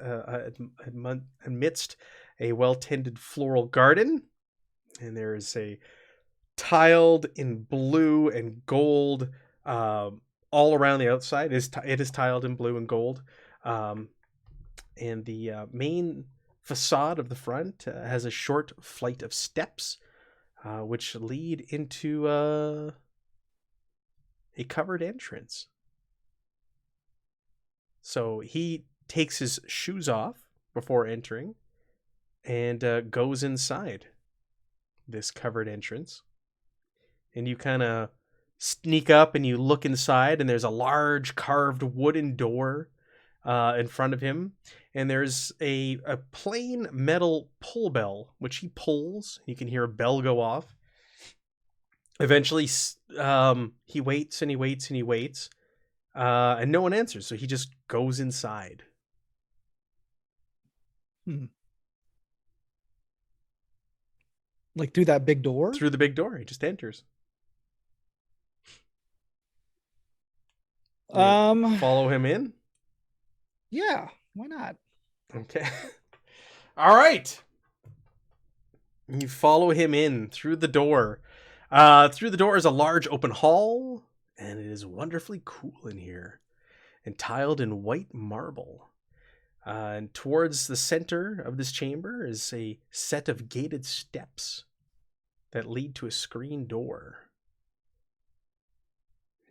amidst a well-tended floral garden. And there is a tiled in blue and gold all around the outside. It is tiled in blue and gold. And the main facade of the front has a short flight of steps which lead into a covered entrance. So he takes his shoes off before entering and goes inside this covered entrance. And you kind of sneak up and you look inside, and there's a large carved wooden door in front of him. And there's a plain metal pull bell, which he pulls. You can hear a bell go off. Eventually, he waits and he waits and he waits. And no one answers, so he just goes inside. Like through that big door? Through the big door, he just enters. Follow him in? Yeah, why not? Okay. All right. You follow him in through the door. Through the door is a large open hall, and it is wonderfully cool in here, and tiled in white marble. And towards the center of this chamber is a set of gated steps that lead to a screen door.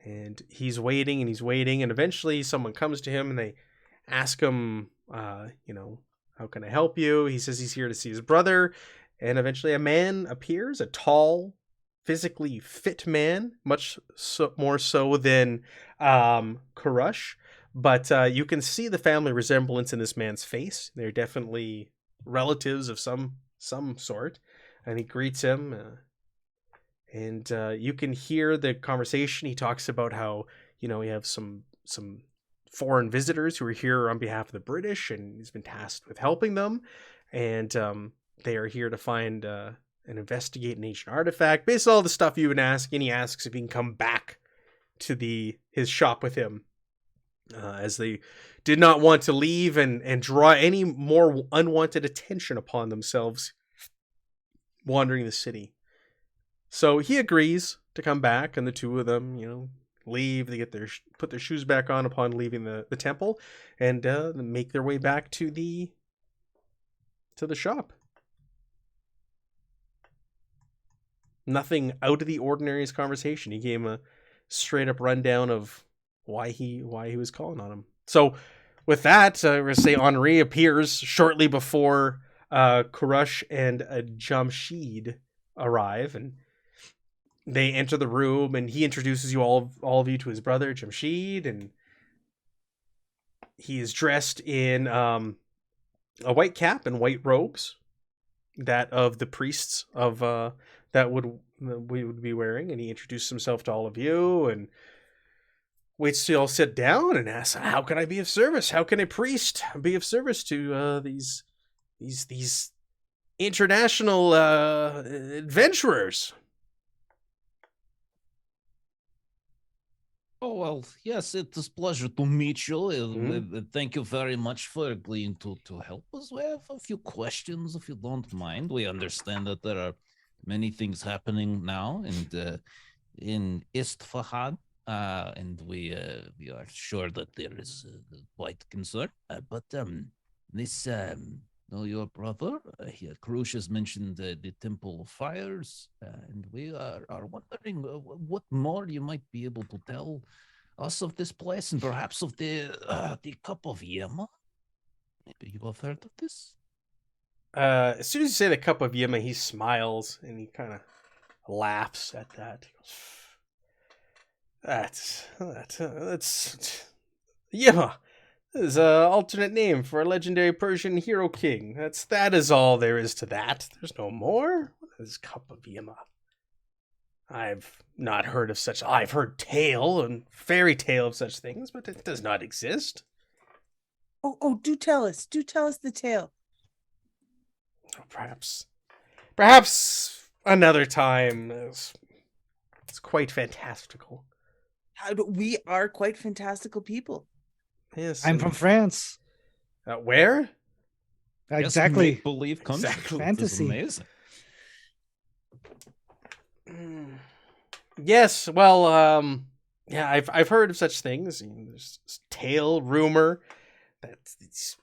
And he's waiting and he's waiting, and eventually someone comes to him and they ask him, how can I help you? He says he's here to see his brother. And eventually a man appears, a tall, physically fit man, more so than Karush. But you can see the family resemblance in this man's face. They're definitely relatives of some sort. And he greets him. And you can hear the conversation. He talks about how, he have some foreign visitors who are here on behalf of the British, and he's been tasked with helping them. And they are here to find and investigate an ancient artifact. Basically all the stuff you've been asking. He asks if he can come back to his shop with him. as they did not want to leave and draw any more unwanted attention upon themselves wandering the city. So he agrees to come back, and the two of them, leave. They get put their shoes back on upon leaving the temple, and make their way back to the shop. Nothing out of the ordinary's conversation. He gave him a straight up rundown of why he was calling on him. So with that, we're going to say Henri appears shortly before Kurush and Jamshid arrive, and they enter the room, and he introduces you all of you to his brother Jamshid, and he is dressed in a white cap and white robes, that of the priests of that we would be wearing, and he introduced himself to all of you and waits till you all sit down and asks, "How can I be of service? How can a priest be of service to these international adventurers?" Oh, well, yes, it is a pleasure to meet you. Thank you very much for agreeing to help us. We have a few questions, if you don't mind. We understand that there are many things happening now in Isfahan, and we are sure that there is quite concern. But this, your brother, Krush has mentioned the Temple of Fires, and we are wondering what more you might be able to tell us of this place, and perhaps of the Cup of Yema. Maybe you have heard of this? As soon as you say the Cup of Yema, he smiles and he kind of laughs at that. He goes, That's Yema. That is an alternate name for a legendary Persian hero king. That is all there is to that. There's no more. What is Cup of Yema? I've not heard of such. I've heard tale and fairy tale of such things, but it does not exist. Oh, do tell us. Do tell us the tale. Perhaps another time. It's quite fantastical. We are quite fantastical people. Yes, I'm from France. Where? Exactly. Believe country. Exactly. Fantasy. Amazing. Yes, well, yeah, I've heard of such things. There's this tale, rumor that these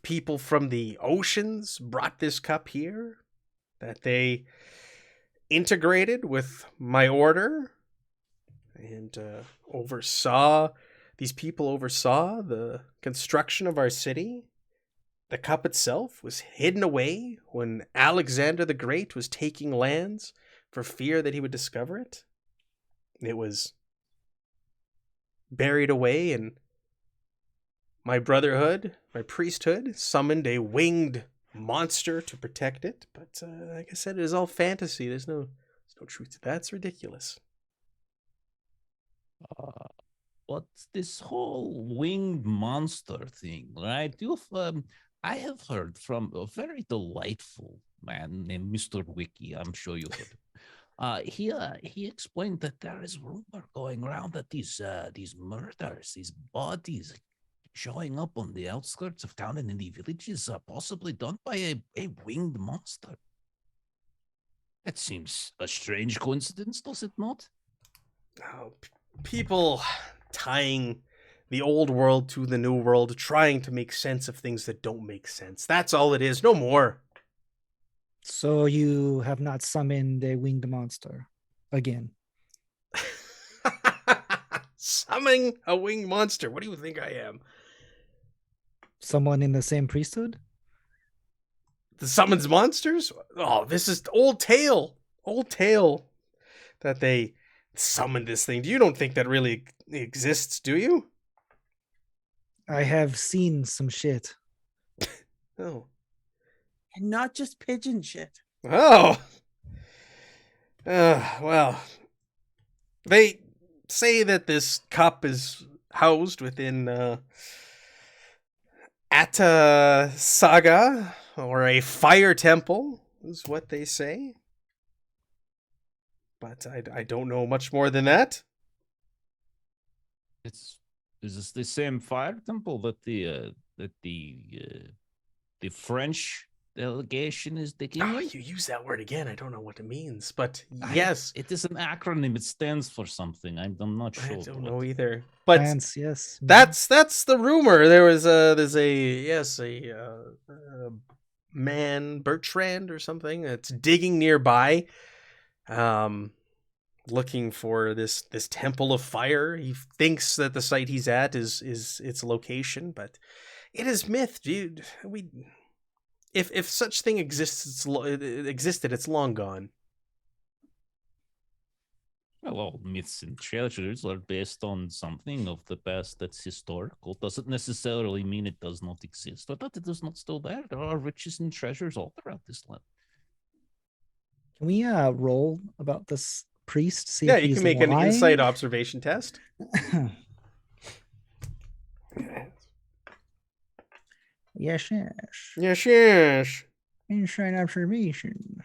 people from the oceans brought this cup here, that they integrated with my order and these people oversaw the construction of our city. The cup itself was hidden away when Alexander the Great was taking lands for fear that he would discover it. It was buried away, and my brotherhood, my priesthood, summoned a winged monster to protect it. But like I said, it is all fantasy. There's no truth to that. It's ridiculous. What's this whole winged monster thing, right? I have heard from a very delightful man named Mr. Wiki. I'm sure you've heard. He explained that there is rumor going around that these murders, these bodies showing up on the outskirts of town and in the villages are possibly done by a winged monster. That seems a strange coincidence, does it not? Oh, people tying the old world to the new world, trying to make sense of things that don't make sense. That's all it is, no more. So you have not summoned a winged monster again? Summoning a winged monster? What do you think I am? Someone in the same priesthood? The summons monsters? Oh, this is old tale that they summoned this thing. You don't think that really exists, do you? I have seen some shit. Oh. And not just pigeon shit. Oh. Well, they say that this cup is housed within Atta Saga, or a fire temple, is what they say. But I don't know much more than that. It's Is this the same fire temple that the French delegation is digging Oh, in? you use that word again. I don't know what it means, but I- yes. it is an acronym. It stands for something. I'm not sure. I don't what. know either. But France, yes. that's the rumor. There's a man, Bertrand or something, that's digging nearby, looking for this temple of fire. He thinks that the site he's at is its location, but it is myth, dude. If such thing exists, it existed, it's long gone. Well, all myths and treasures are based on something of the past that's historical. Doesn't necessarily mean it does not exist, or that it is not still there. There are riches and treasures all throughout this land. Can we roll about this priest? See Yeah, if you he's can make an lying? insight observation test. Yes, yes. Yes. Insight observation.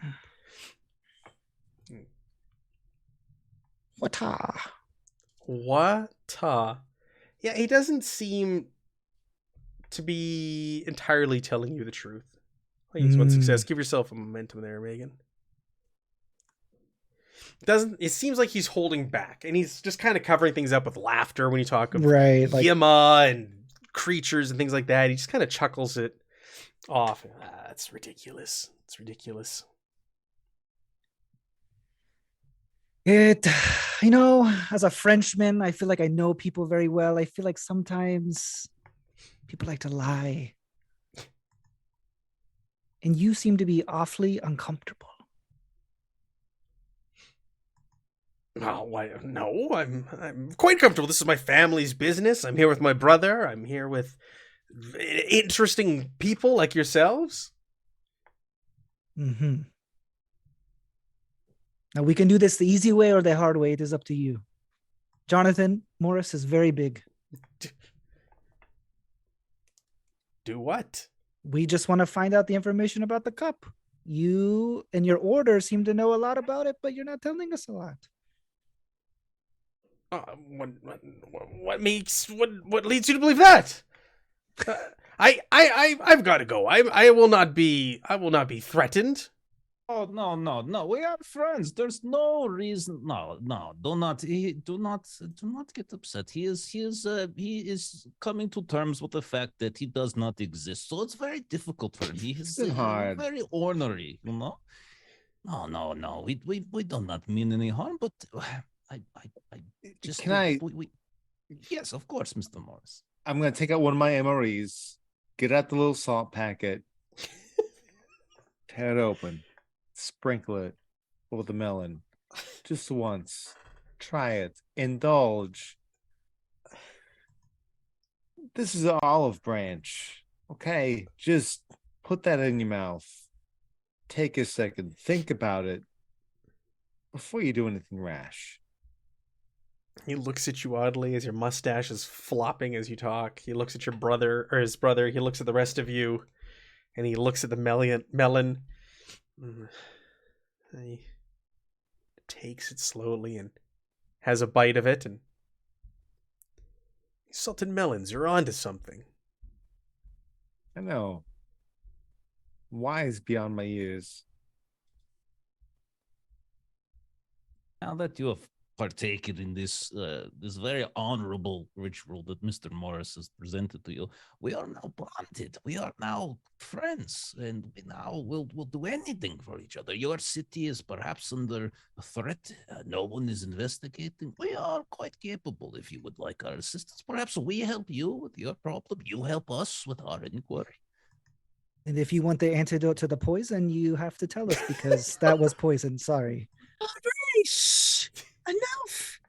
What? Yeah, he doesn't seem to be entirely telling you the truth. I'll use one success. Give yourself a momentum there, Megan. It seems like he's holding back, and he's just kind of covering things up with laughter when you talk of Right, like Yima and creatures and things like that. He just kind of chuckles it off. It's ridiculous. It's ridiculous. it, as a Frenchman, I feel like I know people very well. I feel like sometimes people like to lie. And you seem to be awfully uncomfortable. Oh, why? No, I'm quite comfortable. This is my family's business. I'm here with my brother. I'm here with interesting people like yourselves. Mm-hmm. Now we can do this the easy way or the hard way. It is up to you. Jonathan Morris is very big. Do what? We just want to find out the information about the cup. You and your order seem to know a lot about it, but you're not telling us a lot. What leads you to believe that? I've got to go. I will not be threatened. Oh no! We are friends. There's no reason. No. Do not get upset. He is coming to terms with the fact that he does not exist. So it's very difficult for him. He is hard. very ornery. No. We do not mean any harm. But I just yes, of course, Mr. Morris. I'm gonna take out one of my MREs, get out the little salt packet, tear it open, sprinkle it over the melon, just once. Try it, indulge. This is an olive branch, okay? Just put that in your mouth. Take a second, think about it before you do anything rash. He looks at you oddly as your mustache is flopping as you talk. He looks at your brother, or his brother. He looks at the rest of you, and he looks at the melon. He takes it slowly and has a bite of it. And salted melons, you're onto something. I know. Wise beyond my years. Now that you have partaken in this this very honorable ritual that Mr. Morris has presented to you, we are now bonded. We are now friends, and we now will do anything for each other. Your city is perhaps under threat. No one is investigating. We are quite capable. If you would like our assistance, perhaps we help you with your problem. You help us with our inquiry. And if you want the antidote to the poison, you have to tell us because that was poison. Sorry. Shh. Enough.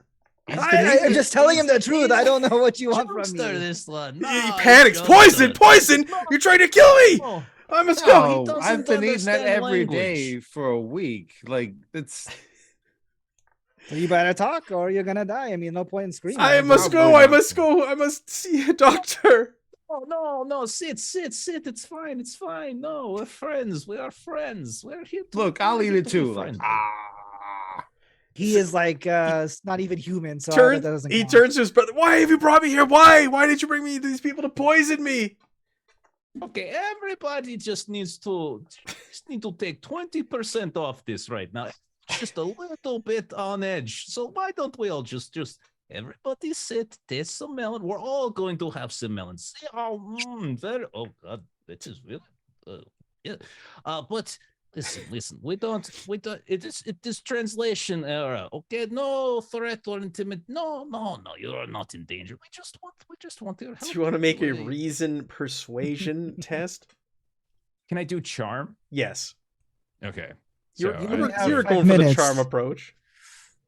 I'm just telling him the truth. I don't know what you want from Jokester, me. this one. He No, panics. jokester. Poison! You're trying to kill me! No. I must go. No, doesn't I've been eating that understand every language. day for a week. Like, it's So you better talk or you're gonna die. I mean, no point in screaming. I must go. I must go. I must see a doctor. Oh, no, sit. It's fine. No, we're friends. We are friends. We're here to look, I'll eat it be too. Like, friendly. He is like not even human, so that doesn't He count. turns to his brother. Why have you brought me here? Why did you bring me these people to poison me? Okay, everybody just needs to take 20% off this right now. It's just a little bit on edge. So why don't we all just everybody sit, taste some melon. We're all going to have some melons. Very. Oh God, this is really. Yeah. But listen. We don't. It is translation error. Okay, no threat or intimidation. No. You are not in danger. We just want your help. Do you want to make a reason persuasion test? Can I do charm? Yes. Okay. You're So going have for 5 the minutes. charm approach.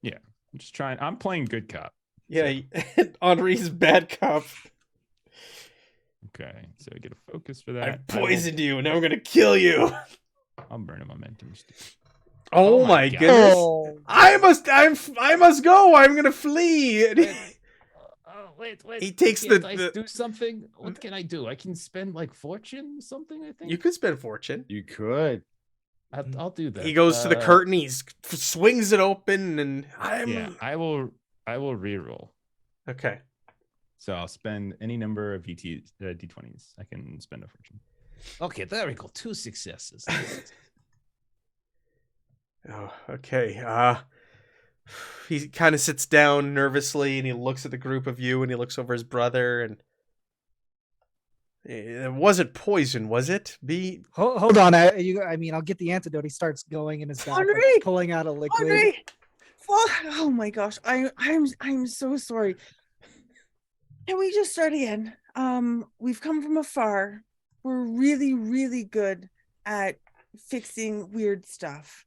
yeah, I'm just trying. I'm playing good cop. Yeah, Henri's bad cop. Okay, so I get a focus for that. I poisoned you. Now I'm gonna kill you. I'll burn a momentum. Oh, Oh my my God. goodness! Oh, I must go. I'm gonna flee. Wait. He takes Can't I the. do something? What can I do? I can spend like fortune, something. I think You could spend fortune. You could. I'll do that. He goes to the curtain. He swings it open, and Yeah, I will reroll. Okay. So I'll spend any number of d20s. I can spend a fortune. Okay, there we go. 2 successes. Oh, okay. He kind of sits down nervously, and he looks at the group of you, and he looks over his brother, and it wasn't poison, was it? hold on. I mean, I'll get the antidote. He starts going in his back, like, Henri! pulling out a liquid. Henri! Oh my gosh, I'm so sorry. Can we just start again? We've come from afar. We're really, really good at fixing weird stuff.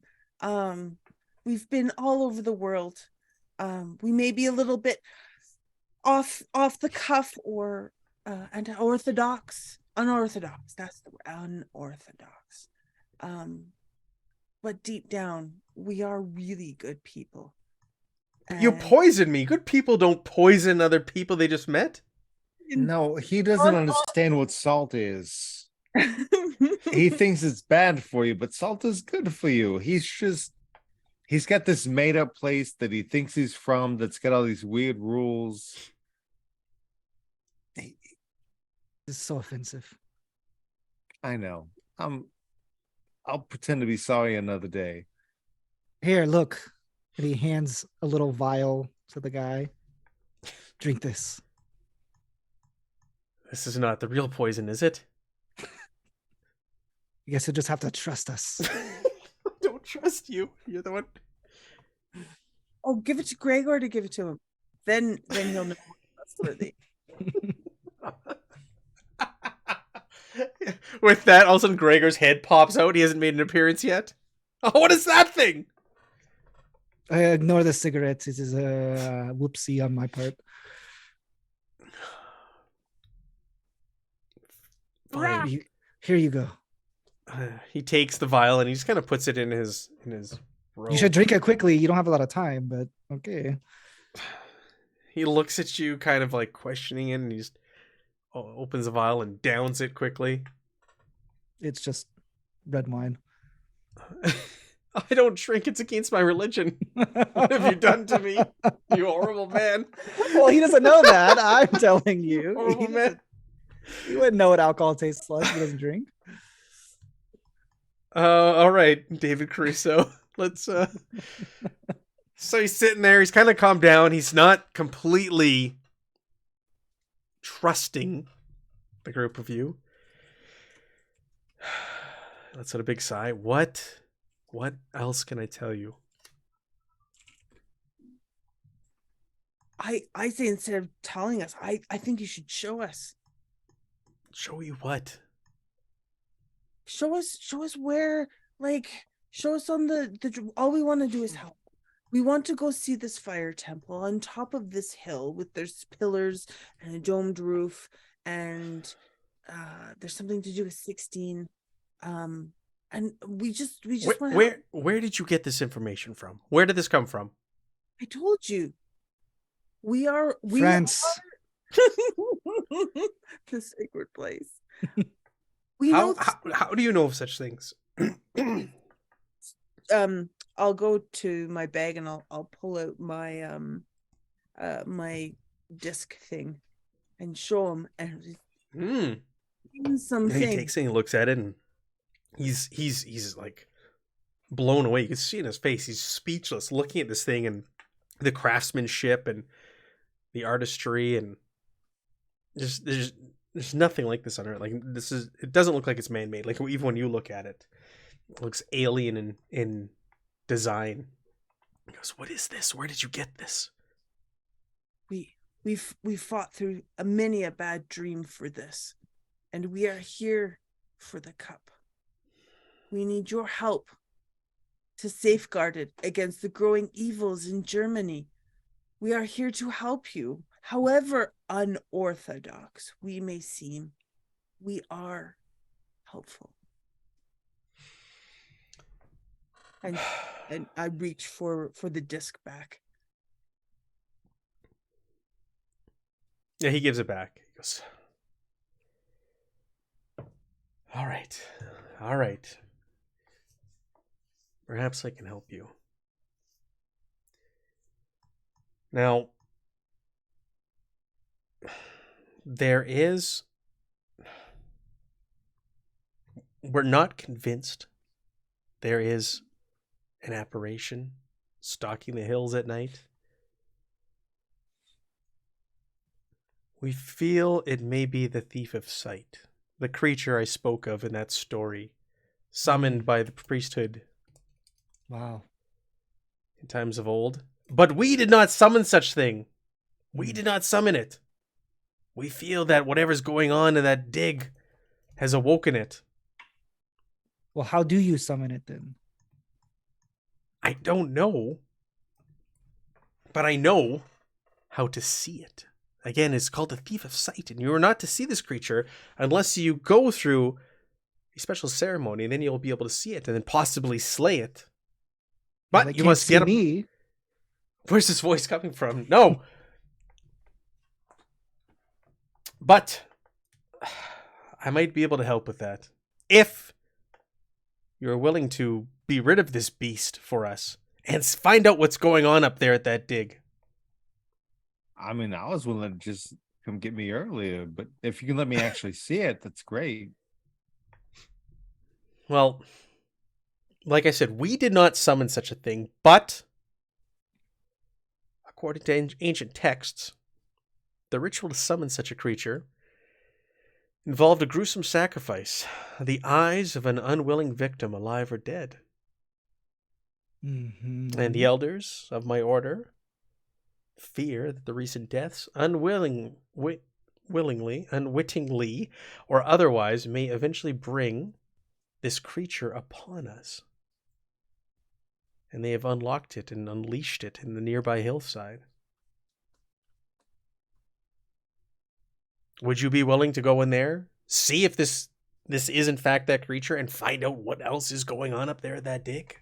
We've been all over the world. We may be a little bit off the cuff or unorthodox. That's the word, unorthodox. But deep down, we are really good people. You poisoned me. Good people don't poison other people they just met. No, he doesn't understand what salt is. He thinks it's bad for you, but salt is good for you. He's got this made up place that he thinks he's from that's got all these weird rules. This is so offensive. I know. I'll pretend to be sorry another day. Here, look. And he hands a little vial to the guy. Drink this. This is not the real poison, is it? I guess you'll just have to trust us. I don't trust you. You're the one. Oh, give it to Gregor to give it to him. Then he'll know it's trustworthy. With that, all of a sudden Gregor's head pops out. He hasn't made an appearance yet. Oh, what is that thing? I ignore the cigarettes. This is a whoopsie on my part. Fine. Here you go. He takes the vial and he just kind of puts it in his robe. You should drink it quickly. You don't have a lot of time, but okay. He looks at you kind of like questioning it, and he just opens the vial and downs it quickly. It's just red wine. I don't drink. It's against my religion. What have you done to me, you horrible man? Well, he doesn't know that. I'm telling you. Horrible man. He wouldn't know what alcohol tastes like. He doesn't drink. All right, David Caruso. Let's. So he's sitting there. He's kind of calmed down. He's not completely trusting the group of you. Let's let a big sigh. What else can I tell you? I say instead of telling us, I think you should show us. Show you what? Show us where, like, show us on the all we want to do is help. We want to go see this fire temple on top of this hill with there's pillars and a domed roof, and there's something to do with 16. And we just want where did you get this information from? Where did this come from? I told you. We are France. The sacred place. How do you know of such things? I'll go to my bag and I'll pull out my my disc thing and show him and And something. he takes it and he looks at it and he's like blown away. You can see in his face, he's speechless looking at this thing and the craftsmanship and the artistry, and there's nothing like this on Earth. Like it doesn't look like it's man-made. Like even when you look at it, it looks alien in design. He goes, "What is this? Where did you get this?" We fought through many a bad dream for this, and we are here for the cup. We need your help to safeguard it against the growing evils in Germany. We are here to help you. However unorthodox we may seem, we are helpful. And I reach for the disc back. Yeah, he gives it back. He goes, All right. Perhaps I can help you. Now, we're not convinced there is an apparition stalking the hills at night. We feel it may be the Thief of Sight, the creature I spoke of in that story, summoned by the priesthood. Wow. In times of old. But we did not summon such thing. We did not summon it. We feel that whatever's going on in that dig has awoken it. Well, how do you summon it then? I don't know. But I know how to see it. Again, it's called the Thief of Sight, and you are not to see this creature unless you go through a special ceremony, and then you'll be able to see it and then possibly slay it. But Well, you must get me. Where's this voice coming from? No. But I might be able to help with that. If you're willing to be rid of this beast for us and find out what's going on up there at that dig. I mean, I was willing to just come get me earlier, but if you can let me actually see it, that's great. Well, like I said, we did not summon such a thing, but according to ancient texts, the ritual to summon such a creature involved a gruesome sacrifice, the eyes of an unwilling victim, alive or dead. Mm-hmm. And the elders of my order fear that the recent deaths, unwittingly, or otherwise, may eventually bring this creature upon us. And they have unlocked it and unleashed it in the nearby hillside. Would you be willing to go in there, see if this is in fact that creature, and find out what else is going on up there at that dig?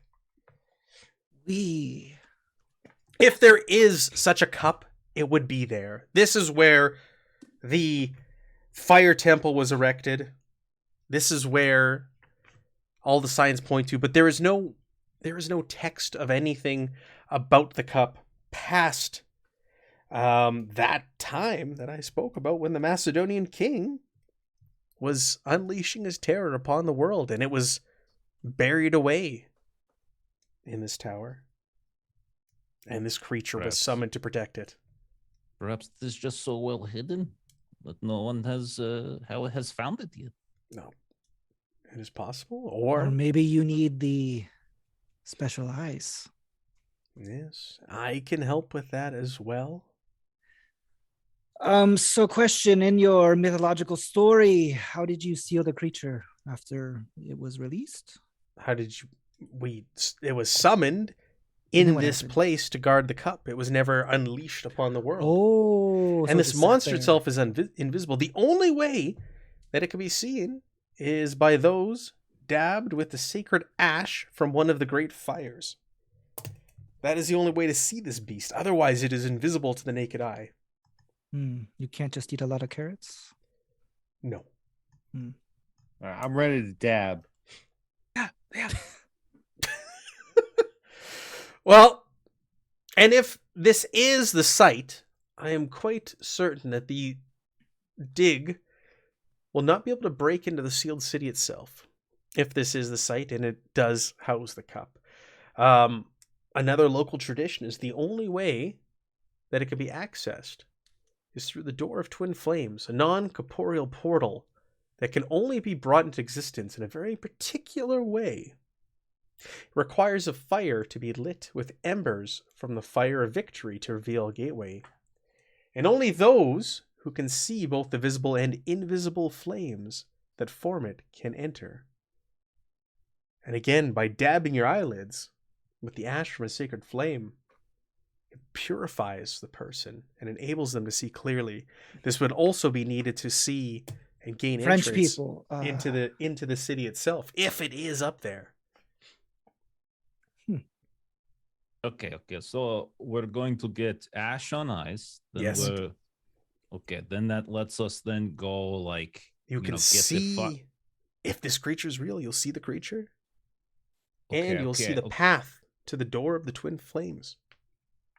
If there is such a cup, it would be there. This is where the fire temple was erected. This is where all the signs point to, but there is no text of anything about the cup past that time that I spoke about when the Macedonian king was unleashing his terror upon the world, and it was buried away in this tower. And this creature was summoned to protect it. Perhaps it is just so well hidden that no one has found it yet. No. It is possible. Or maybe you need the special eyes. Yes, I can help with that as well. So question, in your mythological story, how did you seal the creature after it was released? It was summoned in this place to guard the cup. It was never unleashed upon the world. Oh, and this monster itself is invisible. The only way that it can be seen is by those dabbed with the sacred ash from one of the great fires. That is the only way to see this beast. Otherwise, it is invisible to the naked eye. You can't just eat a lot of carrots? No. I'm ready to dab. Yeah. Well, and if this is the site, I am quite certain that the dig will not be able to break into the sealed city itself. If this is the site and it does house the cup. Another local tradition is the only way that it can be accessed is through the Door of Twin Flames, a non-corporeal portal that can only be brought into existence in a very particular way. It requires a fire to be lit with embers from the fire of victory to reveal a gateway. And only those who can see both the visible and invisible flames that form it can enter. And again, by dabbing your eyelids with the ash from a sacred flame, it purifies the person and enables them to see clearly. This would also be needed to see and gain French entrance people into the city itself, if it is up there. Okay. So we're going to get ash on ice. Then Yes. Okay. Then that lets us then go like You can get see if this creature is real. You'll see the creature, Okay, and you'll see okay, the okay. path to the Door of the Twin Flames.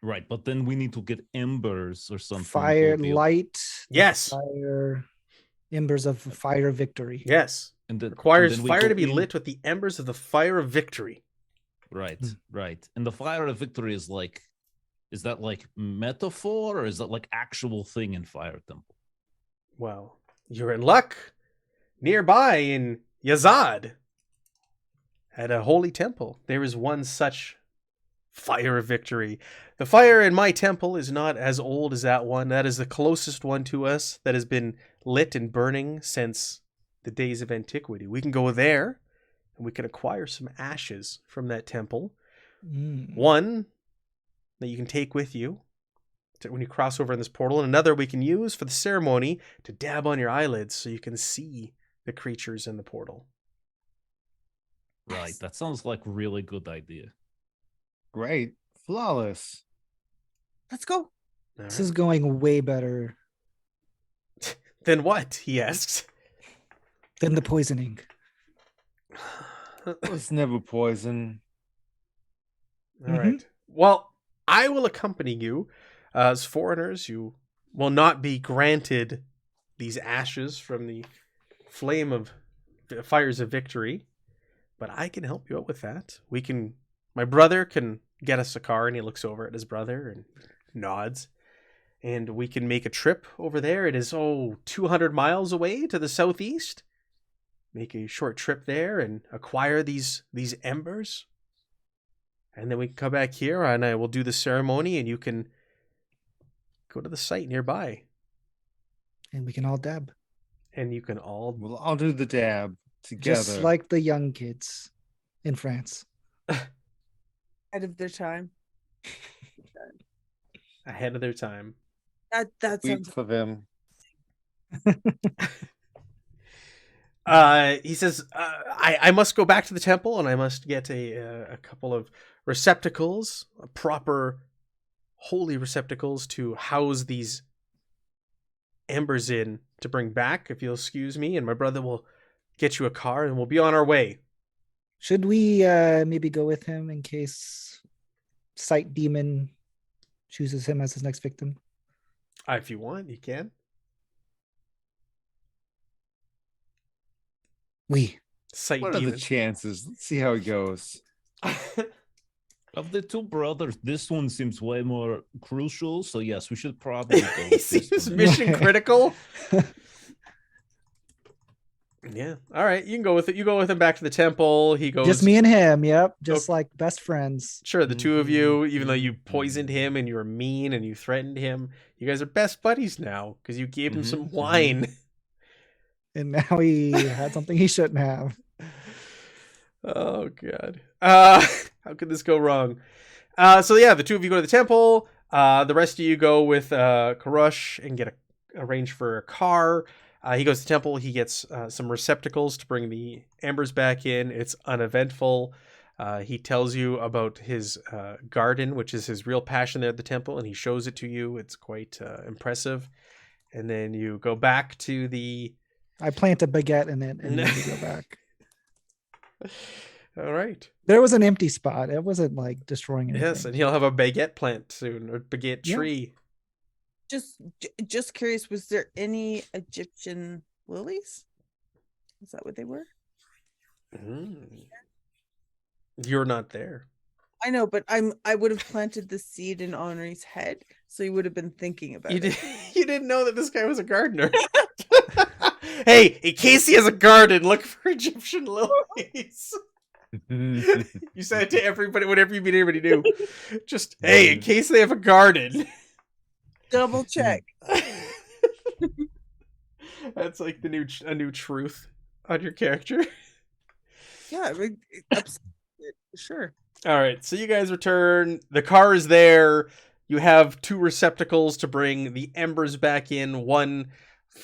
Right, but then we need to get embers or something. to fire, reveal- light, Yes, fire, embers of fire victory. yes. and then Requires and then we fire go to be in- lit with the embers of the fire of victory. Right, Hmm. right. And the fire of victory is that like metaphor or is that like actual thing in Fire Temple? Well, you're in luck. Nearby in Yazad, at a holy temple, there is one such fire of victory. The fire in my temple is not as old as that one. That is the closest one to us that has been lit and burning since the days of antiquity. We can go there and we can acquire some ashes from that temple. One that you can take with you when you cross over in this portal, and another we can use for the ceremony to dab on your eyelids so you can see the creatures in the portal. Right. That sounds like a really good idea. Great. Flawless. Let's go. All This right. is going way better Then what? He asks. than the poisoning. It was never poison. All right. Well, I will accompany you. As foreigners, you will not be granted these ashes from the flame of fires of victory, but I can help you out with that. My brother can get us a car, and he looks over at his brother and nods, and we can make a trip over there. It is 200 miles away to the southeast. Make a short trip there and acquire these embers. And then we can come back here and I will do the ceremony and you can go to the site nearby. And we can all dab. And you can all... We'll all do the dab together. Just like the young kids in France. Ahead of their time. ahead of their time. That Sweet sounds for them. He says, I must go back to the temple and I must get a couple of receptacles, proper holy receptacles to house these embers in to bring back, if you'll excuse me, and my brother will get you a car and we'll be on our way. Should we maybe go with him in case Sight Demon chooses him as his next victim? If you want, you can. Sight What are demon. the chances? Let's see how it goes. Of the two brothers, this one seems way more crucial. So yes, we should probably go He with this seems one. mission critical. Yeah. All right. You can go with it. You go with him back to the temple. He goes. Just me and him, yep. Just Okay. like best friends. Sure, the two of you, even though you poisoned him and you were mean and you threatened him, you guys are best buddies now because you gave him some wine. And now he had something he shouldn't have. Oh god. How could this go wrong? So yeah, the two of you go to the temple. The rest of you go with Karush and get arrange for a car. He goes to the temple. He gets some receptacles to bring the embers back in. It's uneventful. He tells you about his garden, which is his real passion there at the temple, and he shows it to you. It's quite impressive. And then you go back to the... I plant a baguette in it and then we go back. All right. There was an empty spot. It wasn't like destroying anything. Yes, and he'll have a baguette plant soon, or baguette Yeah. tree. Just curious, was there any Egyptian lilies? Is that what they were? You're not there. I know, but I would have planted the seed in Henri's head, so he would have been thinking about it. You didn't know that this guy was a gardener. Hey, in case he has a garden, look for Egyptian lilies. You said it to everybody whenever you meet anybody new. Just, hey, in case they have a garden. Double check. That's like a new truth on your character. Yeah, sure. All right, so you guys return. The car is there. You have 2 receptacles to bring the embers back in. One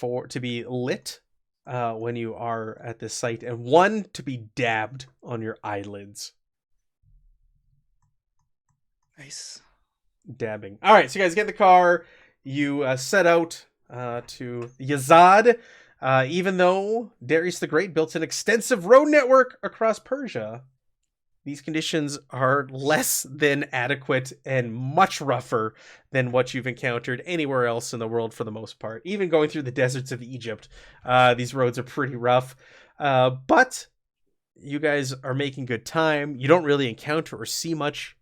to be lit when you are at this site, and one to be dabbed on your eyelids. Nice. Dabbing. All right, so you guys get in the car. You set out to Yazad. Even though Darius the Great built an extensive road network across Persia, these conditions are less than adequate and much rougher than what you've encountered anywhere else in the world for the most part. Even going through the deserts of Egypt, these roads are pretty rough. But you guys are making good time. You don't really encounter or see much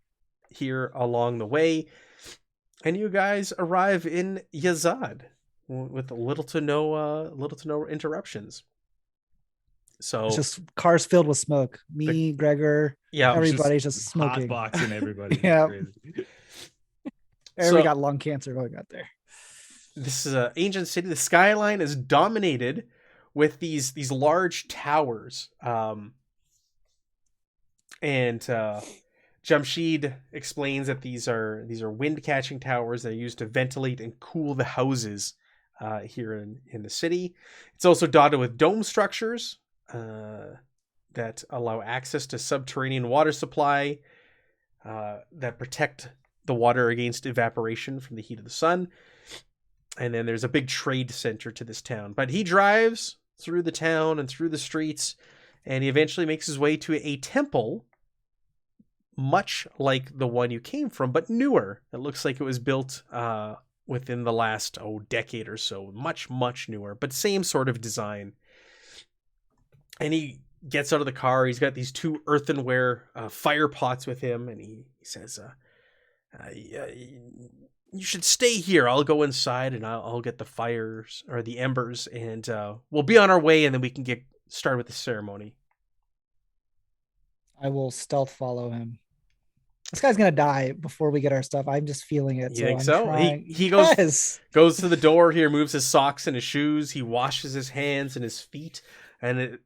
here along the way. And you guys arrive in Yazad with little to no interruptions. So it's just cars filled with smoke. Me, Gregor, yeah, everybody's just smoking. Hotboxing everybody. Yeah. So- We got lung cancer going out there. This is an ancient city. The skyline is dominated with these large towers. And Jamshid explains that these are wind catching towers that are used to ventilate and cool the houses here in the city. It's also dotted with dome structures that allow access to subterranean water supply that protect the water against evaporation from the heat of the sun. And then there's a big trade center to this town. But he drives through the town and through the streets, and he eventually makes his way to a temple much like the one you came from, but newer. It looks like it was built within the last decade or so. Much, much newer, but same sort of design. And he gets out of the car. He's got these 2 earthenware fire pots with him, and he says, you should stay here. I'll go inside and I'll get the fires or the embers, and we'll be on our way, and then we can get started with the ceremony. I will stealth follow him. This guy's gonna die before we get our stuff. I'm just feeling it. You think I'm so? trying- He goes Yes. goes to the door. He removes his socks and his shoes. He washes his hands and his feet, and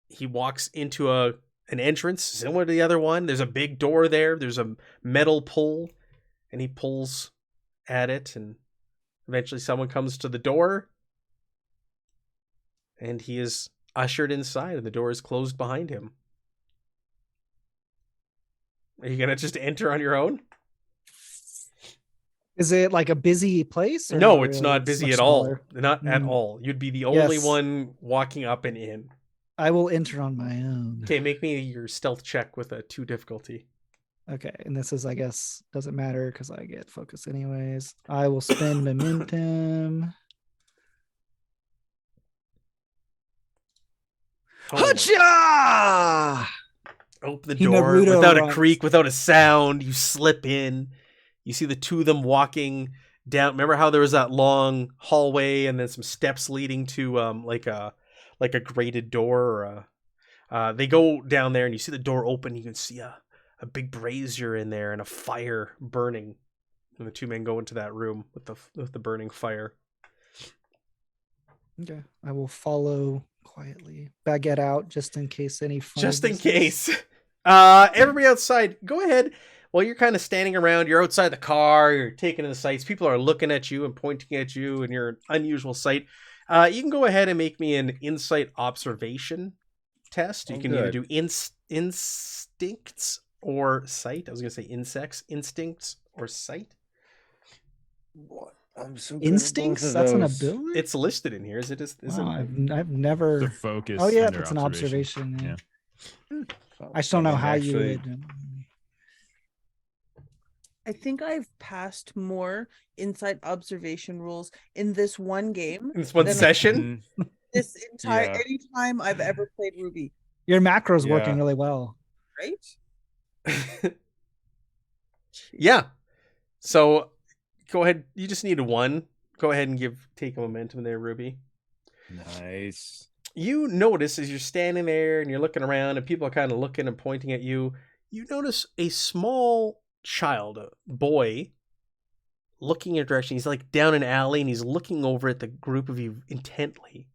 he walks into an entrance similar to the other one. There's a big door there. There's a metal pull, and he pulls at it, and eventually someone comes to the door, and he is ushered inside, and the door is closed behind him. Are you gonna just enter on your own? Is it like a busy place? or No, not it's really? not It's busy much at all. smaller. Not at Mm. all. You'd be the only Yes. one walking up and in. I will enter on my own. Okay, make me your stealth check with a 2 difficulty. Okay, and this is, I guess, doesn't matter because I get focus anyways. I will spend momentum. Oh my- Hacha! Open the He door Naruto without a runs. creak, without a sound. You slip in. You see the 2 of them walking down. Remember how there was that long hallway and then some steps leading to like a grated door? Or they go down there and you see the door open. You can see a big brazier in there and a fire burning. And the 2 men go into that room with the burning fire. Okay, I will follow quietly. Baguette out just in case any fun. Just in case. Everybody outside, go ahead. While you're kind of standing around, you're outside the car, you're taking in the sights. People are looking at you and pointing at you, and you're an unusual sight. You can go ahead and make me an insight observation test. You can either do instincts or sight. I was going to say instincts or sight. What? I'm so good at Instincts? both of That's an those. ability? It's listed in here. Is it? Wow, I've never. The focus. Oh yeah, under that's an observation. Yeah. Yeah. I just don't know how you Actually, would. I think I've passed more inside observation rules in this one game. In this one than session. This entire Yeah. any time I've ever played Ruby, Your macro's Yeah. working really well. right? Yeah. So go ahead. You just need a 1. Go ahead and take a momentum there, Ruby. nice. You notice as you're standing there and you're looking around and people are kind of looking and pointing at you, you notice a small child, a boy, looking in your direction. He's like down an alley and he's looking over at the group of you intently.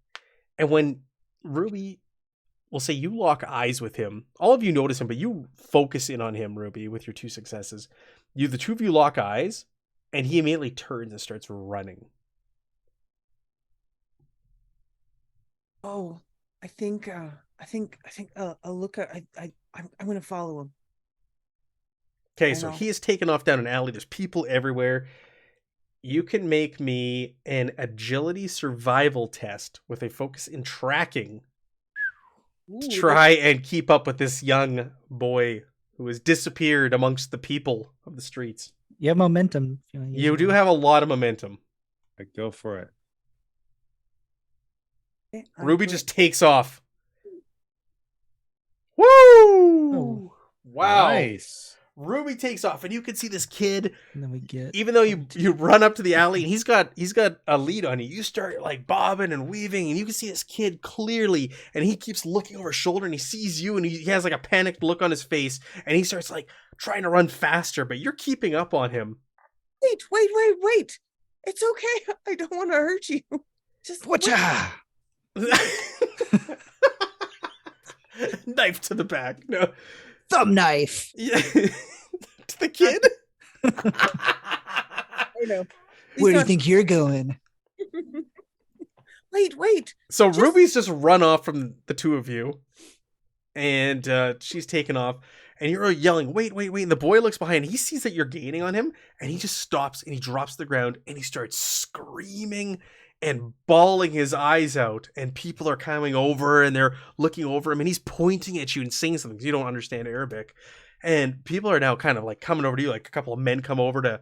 And when Ruby will say you lock eyes with him, all of you notice him, but you focus in on him, Ruby, with your 2 successes. The 2 of you lock eyes, and he immediately turns and starts running. Oh, I think I'll look at I'm gonna follow him. Okay, I so know. he is taken off down an alley. There's people everywhere. You can make me an agility survival test with a focus in tracking to Ooh, try and keep up with this young boy who has disappeared amongst the people of the streets. You have momentum. if wanna use You it. do have a lot of momentum. I go for it. okay, Ruby good. just takes off. Woo! Oh. Wow. Nice. Ruby takes off, and you can see this kid. And then we get. Even though you run up to the alley and he's got a lead on you, you start like bobbing and weaving, and you can see this kid clearly, and he keeps looking over his shoulder and he sees you, and he has like a panicked look on his face, and he starts like trying to run faster, but you're keeping up on him. Wait. It's okay. I don't want to hurt you. Just wait. Whatcha? Knife to the back. No. Thumb knife. Yeah. To the kid. I know. He's Where do you not- think you're going? Wait. So Just- Ruby's just run off from the 2 of you, and she's taken off, and you're yelling, wait, and the boy looks behind, he sees that you're gaining on him, and he just stops, and he drops to the ground, and he starts screaming and bawling his eyes out, and people are coming over, and they're looking over him, and he's pointing at you and saying something, because you don't understand Arabic, and people are now kind of like coming over to you, like a couple of men come over to,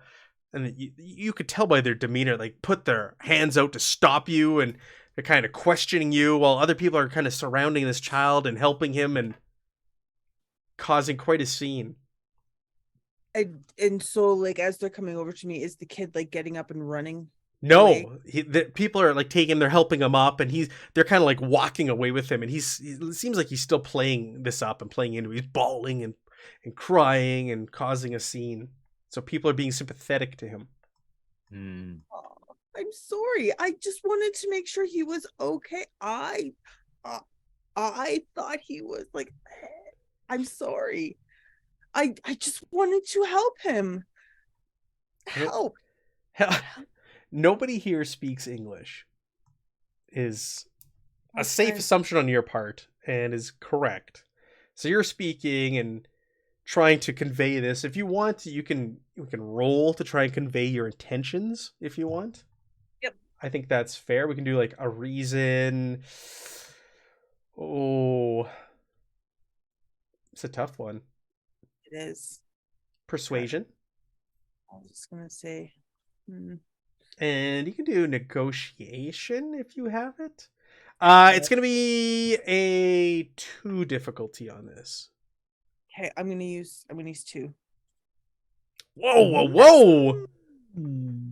and you could tell by their demeanor, like put their hands out to stop you, and they're kind of questioning you, while other people are kind of surrounding this child and helping him and causing quite a scene. And so like as they're coming over to me, is the kid like getting up and running? No, the people are like they're helping him up, and they're kind of like walking away with him, and it seems like he's still playing this up and playing into it. He's bawling and crying and causing a scene. So people are being sympathetic to him. Oh, I'm sorry. I just wanted to make sure he was okay. I thought he was like, I'm sorry. I just wanted to help him. Help. Nobody here speaks English is a safe Okay. assumption on your part and is correct. So you're speaking and trying to convey this. If you want, you can roll to try and convey your intentions if you want. Yep. I think that's fair. We can do like a reason. Oh, it's a tough one. It is. Persuasion. I was just gonna say. And you can do negotiation if you have it. It's gonna be a 2 difficulty on this. Okay, I'm gonna use 2. Whoa! Hmm.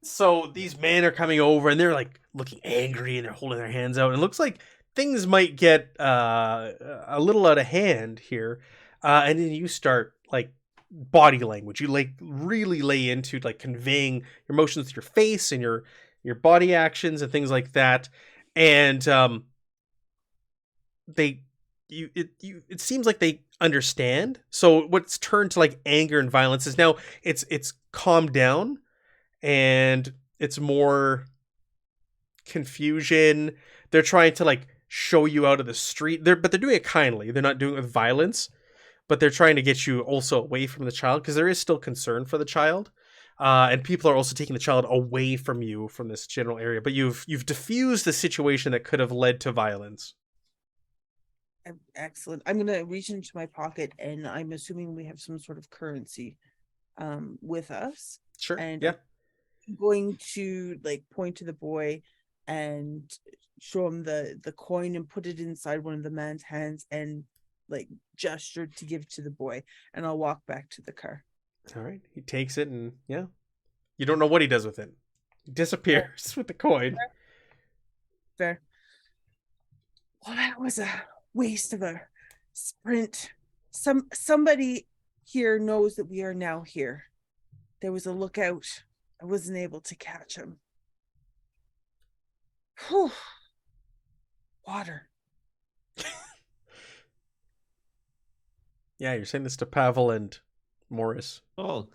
So these men are coming over and they're like looking angry and they're holding their hands out. And it looks like things might get a little out of hand here. And then you start like body language. You like really lay into like conveying your emotions with your face and your body actions and things like that. And it seems like they understand. So what's turned to like anger and violence is now it's calmed down and it's more confusion. They're trying to like show you out of the street. But they're doing it kindly. They're not doing it with violence, but they're trying to get you also away from the child because there is still concern for the child. And people are also taking the child away from you from this general area. But you've diffused the situation that could have led to violence. Excellent. I'm gonna reach into my pocket, and I'm assuming we have some sort of currency with us. Sure. And Yeah. I'm going to like point to the boy and show him the coin and put it inside one of the man's hands and like gesture to give to the boy, and I'll walk back to the car. All right. He takes it and yeah. You don't know what he does with it. He disappears with the coin. Fair. Well, that was a waste of a sprint. Somebody here knows that we are now here. There was a lookout. I wasn't able to catch him. Whew. Water. Yeah, you're saying this to Pavel and Morris. Oh,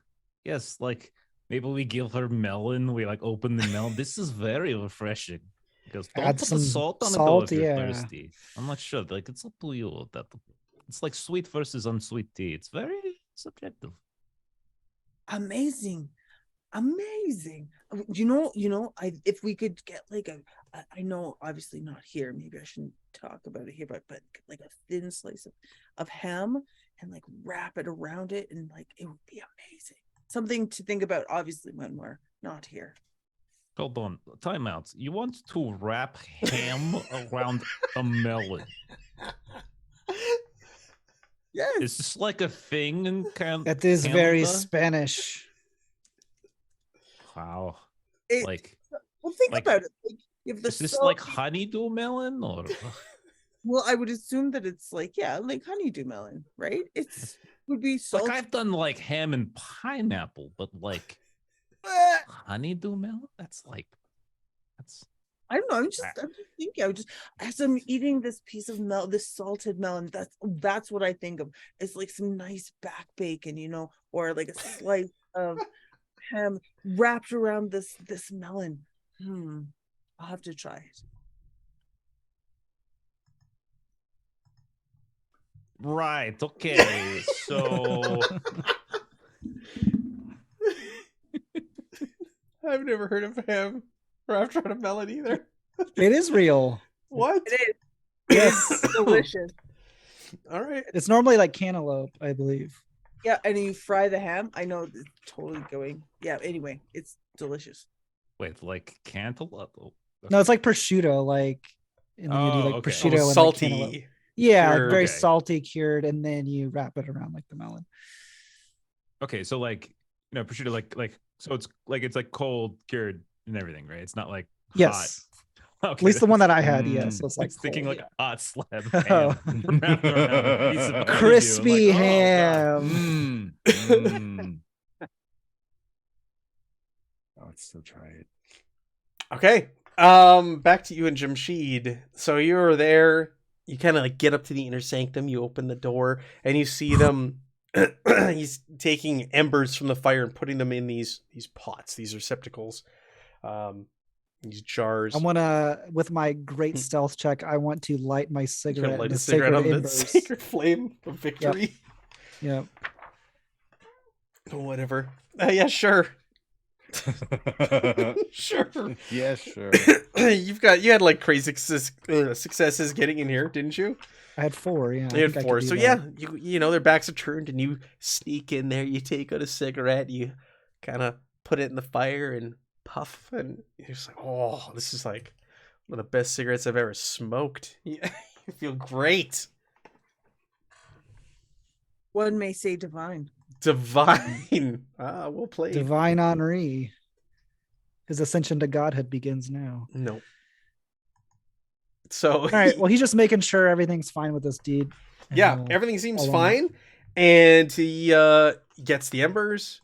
yes, like maybe we give her melon. We like open the melon. This is very refreshing. Because don't Add put some the salt on salt, it though if you're yeah. thirsty. I'm not sure. Like it's up to you. That it's like sweet versus unsweet tea. It's very subjective. Amazing. If we could get like I know obviously not here, maybe I shouldn't talk about it here, but like a thin slice of ham and like wrap it around it, and like it would be amazing. Something to think about obviously when we're not here. Hold on, timeouts. You want to wrap ham around a melon? Yes. Is this like a thing in That is very Canada? Spanish. Wow. It- Like, Well, think like, about it. Like, if the is this salt- like honeydew melon or? Well, I would assume that it's like like honeydew melon, right? It's would be salt. Like I've done like ham and pineapple, but like Uh, honeydew melon? That's I don't know. I'm just thinking. I would just as I'm eating this piece of this salted melon. That's what I think of. It's like some nice back bacon, or like a slice of ham wrapped around this melon. I'll have to try it. right. Okay. So I've never heard of ham wrapped around a melon either. It is real. What? It is. Yes. It's delicious. All right. It's normally like cantaloupe, I believe. Yeah, and you fry the ham. I know it's totally going. Yeah. Anyway, it's delicious. wait, like cantaloupe? Oh, No, it's like prosciutto, and then you do Oh, like okay. prosciutto and like cantaloupe. Salty. Yeah, cured. very Okay. salty, cured, and then you wrap it around like the melon. Okay, so like prosciutto, like so it's like cold cured and everything, right? It's not like Yes. hot. At least the one that I had, yes. So it's I like was thinking cold, like yeah. hot slab Oh. ham wrapped around a piece of honeydew. I'm Crispy like, oh, God. ham. Oh, let's still try it. Okay. Back to you and Jamshid. So you're there. You kind of like get up to the inner sanctum. You open the door and you see them. He's taking embers from the fire and putting them in these pots, these receptacles, these jars. I want to, with my great stealth check, I want to light my You cigarette. gotta light in a the cigarette sacred on the embers. sacred flame of victory. Yeah. Whatever. Yeah, sure. Sure. Yeah, sure. You had like crazy successes getting in here, didn't you? I had 4. Yeah. I You had think I 4. could do So that. yeah, you know their backs are turned and you sneak in there. You take out a cigarette. You kind of put it in the fire and puff, and you're just like, oh, this is like one of the best cigarettes I've ever smoked. Yeah, you feel great. One may say divine. Divine. We'll play. Divine Henri. His ascension to godhood begins now. No. So All right. Well, he's just making sure everything's fine with this deed. and yeah, we'll everything seems follow fine, and he gets the embers.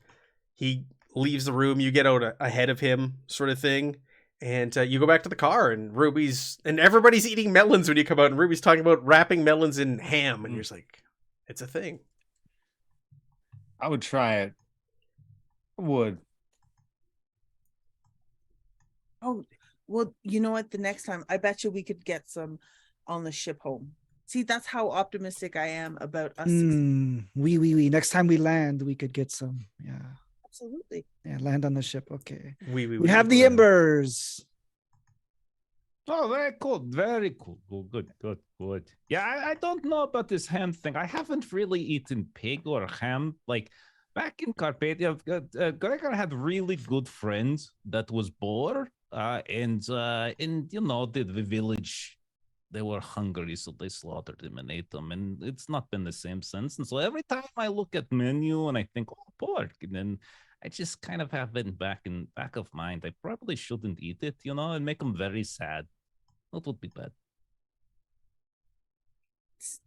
He leaves the room. You get out ahead of him, sort of thing, and you go back to the car. And everybody's eating melons when you come out. And Ruby's talking about wrapping melons in ham, and you're just like, it's a thing. I would try it. I would. Oh, well, you know what? The next time, I bet you we could get some on the ship home. See, that's how optimistic I am about us. We. Next time we land, we could get some. Yeah. Absolutely. Yeah. Land on the ship. Okay. We We have the embers. Oh, very cool. Very cool. Good. Yeah, I don't know about this ham thing. I haven't really eaten pig or ham. Like back in Carpathia, Gregor had really good friends that was boar. And the village, they were hungry, so they slaughtered them and ate them. And it's not been the same since. And so every time I look at menu and I think, oh, pork, and then I just kind of have it in back of mind. I probably shouldn't eat it, and make them very sad. That would be bad.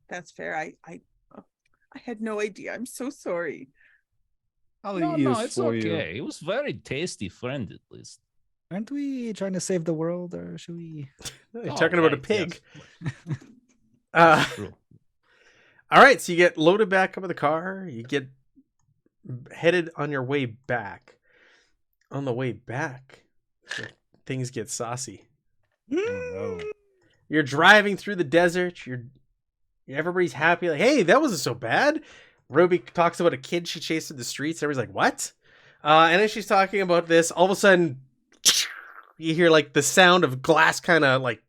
That's fair. I had no idea. I'm so sorry. I'll No, eat this it's for okay. you. It was very tasty friend, at least. Aren't we trying to save the world, or should we? You're talking about a right, pig. Yes. True. All right, so you get loaded back up in the car. You get headed on your way back. On the way back, things get saucy. Oh, no. You're driving through the desert. Everybody's happy. Like, hey, that wasn't so bad. Ruby talks about a kid she chased in the streets. Everybody's like, what? And then she's talking about this. All of a sudden, you hear like the sound of glass kind of like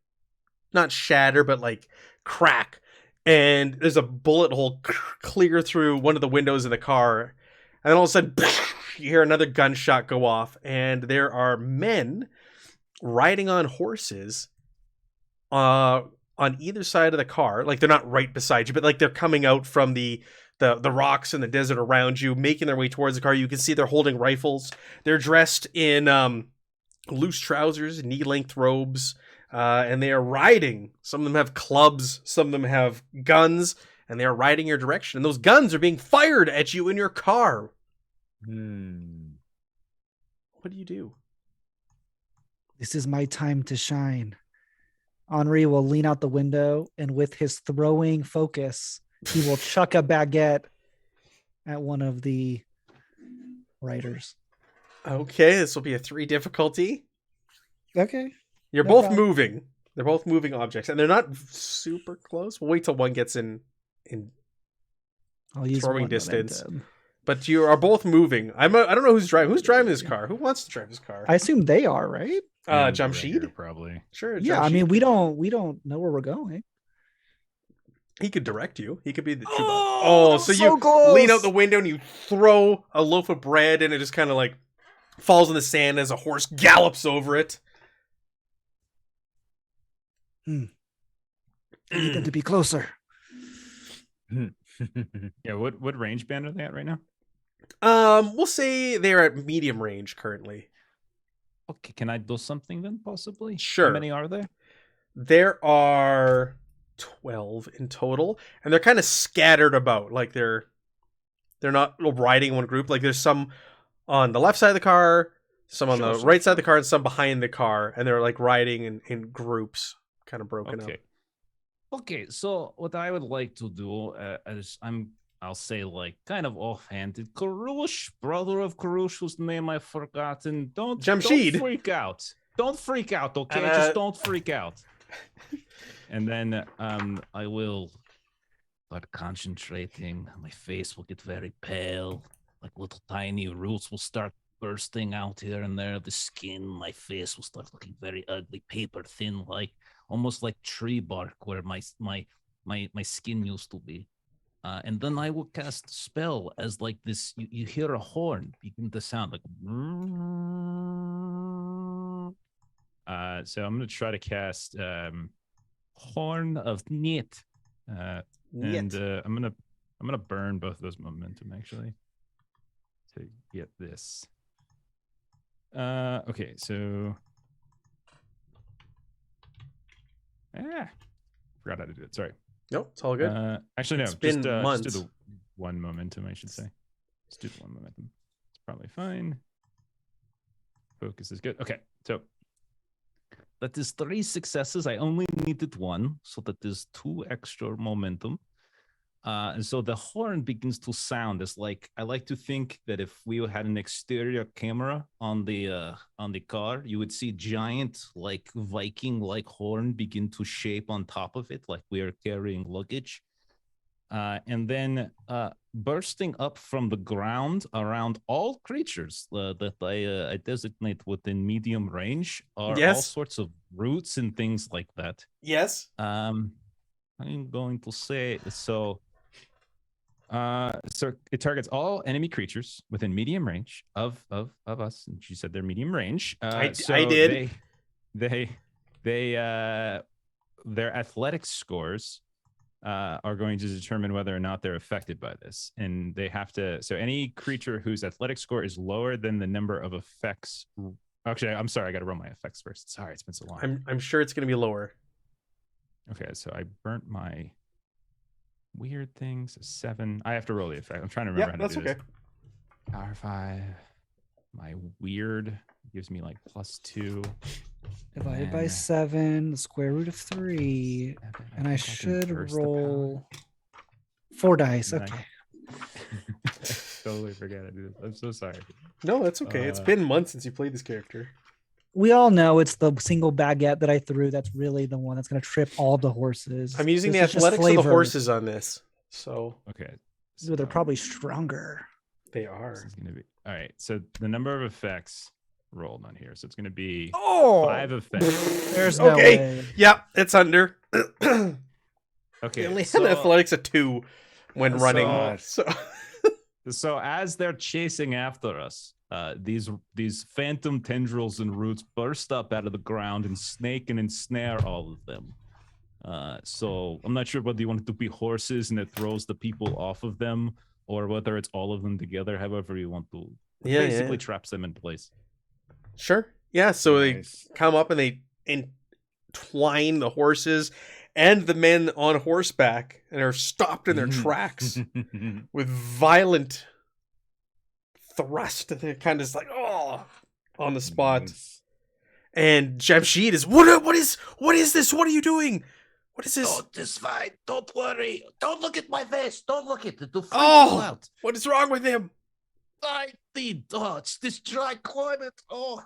not shatter, but like crack. And there's a bullet hole clear through one of the windows in the car. And then all of a sudden, you hear another gunshot go off. And there are men riding on horses on either side of the car. Like they're not right beside you, but like they're coming out from the rocks in the desert around you, making their way towards the car. You can see they're holding rifles. They're dressed in loose trousers, knee-length robes, and they are riding. Some of them have clubs, some of them have guns, and they are riding your direction. And those guns are being fired at you in your car. What do you do? This is my time to shine. Henri will lean out the window, and with his throwing focus, he will chuck a baguette at one of the riders. Okay, this will be a 3 difficulty. Okay. You're No both problem. moving. They're both moving objects, and they're not super close. We'll wait till one gets in I'll use throwing one distance. momentum. But you are both moving. I don't know who's driving. Who's driving this car? Who wants to drive this car? I assume they are, right? Jamshid? Probably. Sure. Yeah, I Jamshid. mean we don't know where we're going. He could direct you. He could be the Oh, so so you close! lean out the window and you throw a loaf of bread, and it just kind of like falls in the sand as a horse gallops over it. I need them to be closer. Yeah, what range band are they at right now? We'll say they're at medium range currently. Okay, can I do something then, possibly? Sure. How many are there? There are 12 in total, and they're kind of scattered about. Like they're not riding in one group. Like there's some on the left side of the car, some on the right side of the car, and some behind the car, and they're like riding in groups, kind of broken up. Okay, so what I would like to do is I'll say like kind of offhanded, Karush, brother of Karush, whose name I've forgotten. Don't freak out. Don't freak out, okay? Just don't freak out. And then I will start concentrating. My face will get very pale. Like little tiny roots will start bursting out here and there. The skin, my face will start looking very ugly, paper thin, like almost like tree bark where my skin used to be. And then I will cast a spell as like this. You hear a horn begin to sound like. So I'm gonna try to cast Horn of Niet. And I'm gonna burn both of those momentum actually to get this. Okay, so forgot how to do it. Sorry. Nope, it's all good. Actually, no. It's been months. Just do the one momentum, I should say. Let's do the one momentum. It's probably fine. Focus is good. Okay, so that is 3 successes. I only needed 1, so that is 2 extra momentum. And so the horn begins to sound as like, I like to think that if we had an exterior camera on the car, you would see giant like Viking like horn begin to shape on top of it, like we are carrying luggage. and then bursting up from the ground around all creatures that I designate within medium range are all Yes. sorts of roots and things like that. Yes. I'm going to say so. So it targets all enemy creatures within medium range of us. And she said they're medium range. I So did. They their athletic scores are going to determine whether or not they're affected by this, and they have to. So any creature whose athletic score is lower than the number of effects. Actually, I'm sorry, I got to roll my effects first. Sorry, it's been so long. I'm sure it's going to be lower. Okay, so I burnt my weird things. 7. I have to roll the effect. I'm trying to remember how to do this. Power 5. My weird gives me like +2. Divided by 7, the square root of 3. And I should roll 4 dice. Okay. Totally forget I do this. I'm so sorry. No, that's okay. It's been months since you played this character. We all know it's the single baguette that I threw that's really the one that's going to trip all the horses. I'm using This the is just athletics of the flavor. horses on this. So Okay. So they're probably stronger. they are. This is going to be all right. So the number of effects rolled on here. So it's going to be Oh, 5 effects. there's no Okay. way. Yep, it's under. Okay. They only had athletics of 2 when running. So as they're chasing after us, these phantom tendrils and roots burst up out of the ground and snake and ensnare all of them. So I'm not sure whether you want it to be horses and it throws the people off of them, or whether it's all of them together. However you want to. Basically traps them in place. Sure. Yeah. So Nice. they come up and they entwine the horses and the men on horseback and are stopped in their tracks with violent thrust. They're kind of just like, oh, on the spot. Nice. And Jamshid is, what is this? What are you doing? What is this? Oh, it's fine. Don't worry. Don't look at my face. Don't look at it. It'll freak you Oh, out. what is wrong with him? It's this dry climate. Oh.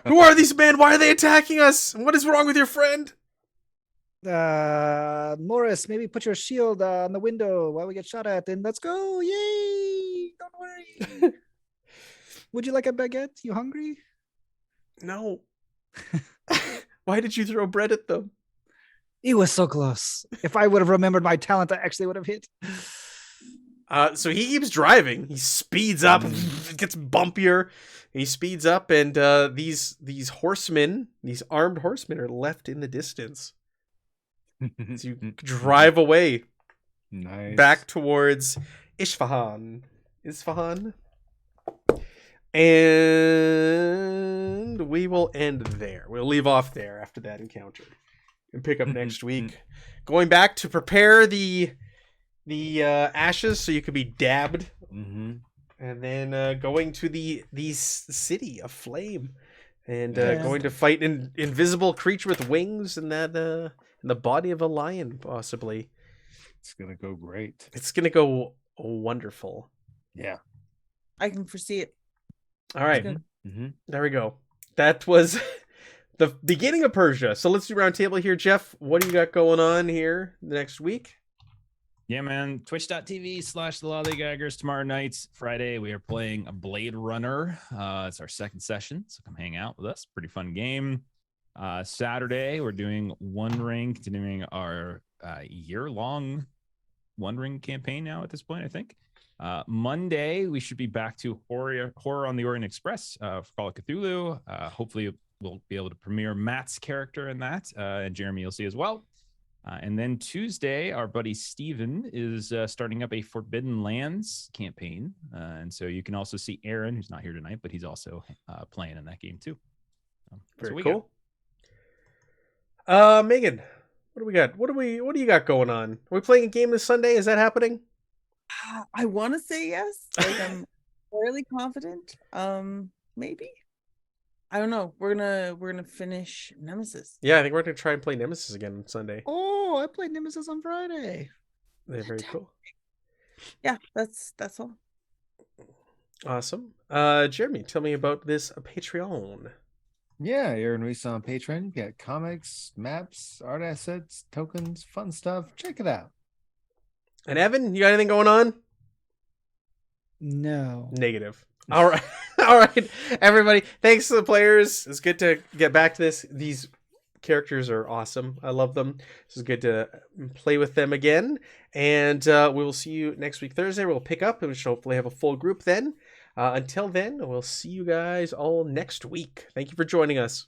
Who are these men? Why are they attacking us? What is wrong with your friend? Morris, maybe put your shield on the window while we get shot at, and let's go. Yay! Don't worry. Would you like a baguette? You hungry? No. Why did you throw bread at them? He was so close. If I would have remembered my talent, I actually would have hit. So he keeps driving. He speeds up. It gets bumpier. He speeds up, and these horsemen, these armed horsemen, are left in the distance. So you drive away Nice. back towards Isfahan. And we will end there. We'll leave off there after that encounter and pick up next week. Going back to prepare the ashes so you could be dabbed. Mm-hmm. And then going to the city of flame. And Yeah. going to fight an invisible creature with wings and that in the body of a lion, possibly. It's gonna go great. It's going to go wonderful. Yeah. I can foresee it. All right. Good. Mm-hmm. There we go. That was the beginning of Persia. So let's do round table here. Jeff, what do you got going on here next week? Yeah, man. Twitch.tv/The Lollygaggers. Tomorrow night, Friday, we are playing a Blade Runner. It's our second session, so come hang out with us. Pretty fun game. Saturday, we're doing One Ring, continuing our year-long One Ring campaign now at this point, I think. Monday, we should be back to Horror on the Orient Express for Call of Cthulhu. Hopefully, we'll be able to premiere Matt's character in that, and Jeremy you'll see as well. And then Tuesday, our buddy Steven is starting up a Forbidden Lands campaign. And so you can also see Aaron, who's not here tonight, but he's also playing in that game too. Very cool. Megan, what do we got? What do you got going on? Are we playing a game this Sunday? Is that happening? I want to say yes. Like I'm fairly confident. Maybe. I don't know. We're gonna finish Nemesis. Yeah, I think we're gonna try and play Nemesis again on Sunday. Oh, I played Nemesis on Friday. They're very cool. Yeah, that's all. Awesome. Jeremy, tell me about this Patreon. Yeah, Aaron Reese on Patreon. You got comics, maps, art assets, tokens, fun stuff. Check it out. And Evan, you got anything going on? No. Negative. All right. All right, everybody. Thanks to the players. It's good to get back to this. These characters are awesome. I love them. This is good to play with them again. And we will see you next week, Thursday. We'll pick up and we should hopefully have a full group then. Until then, we'll see you guys all next week. Thank you for joining us.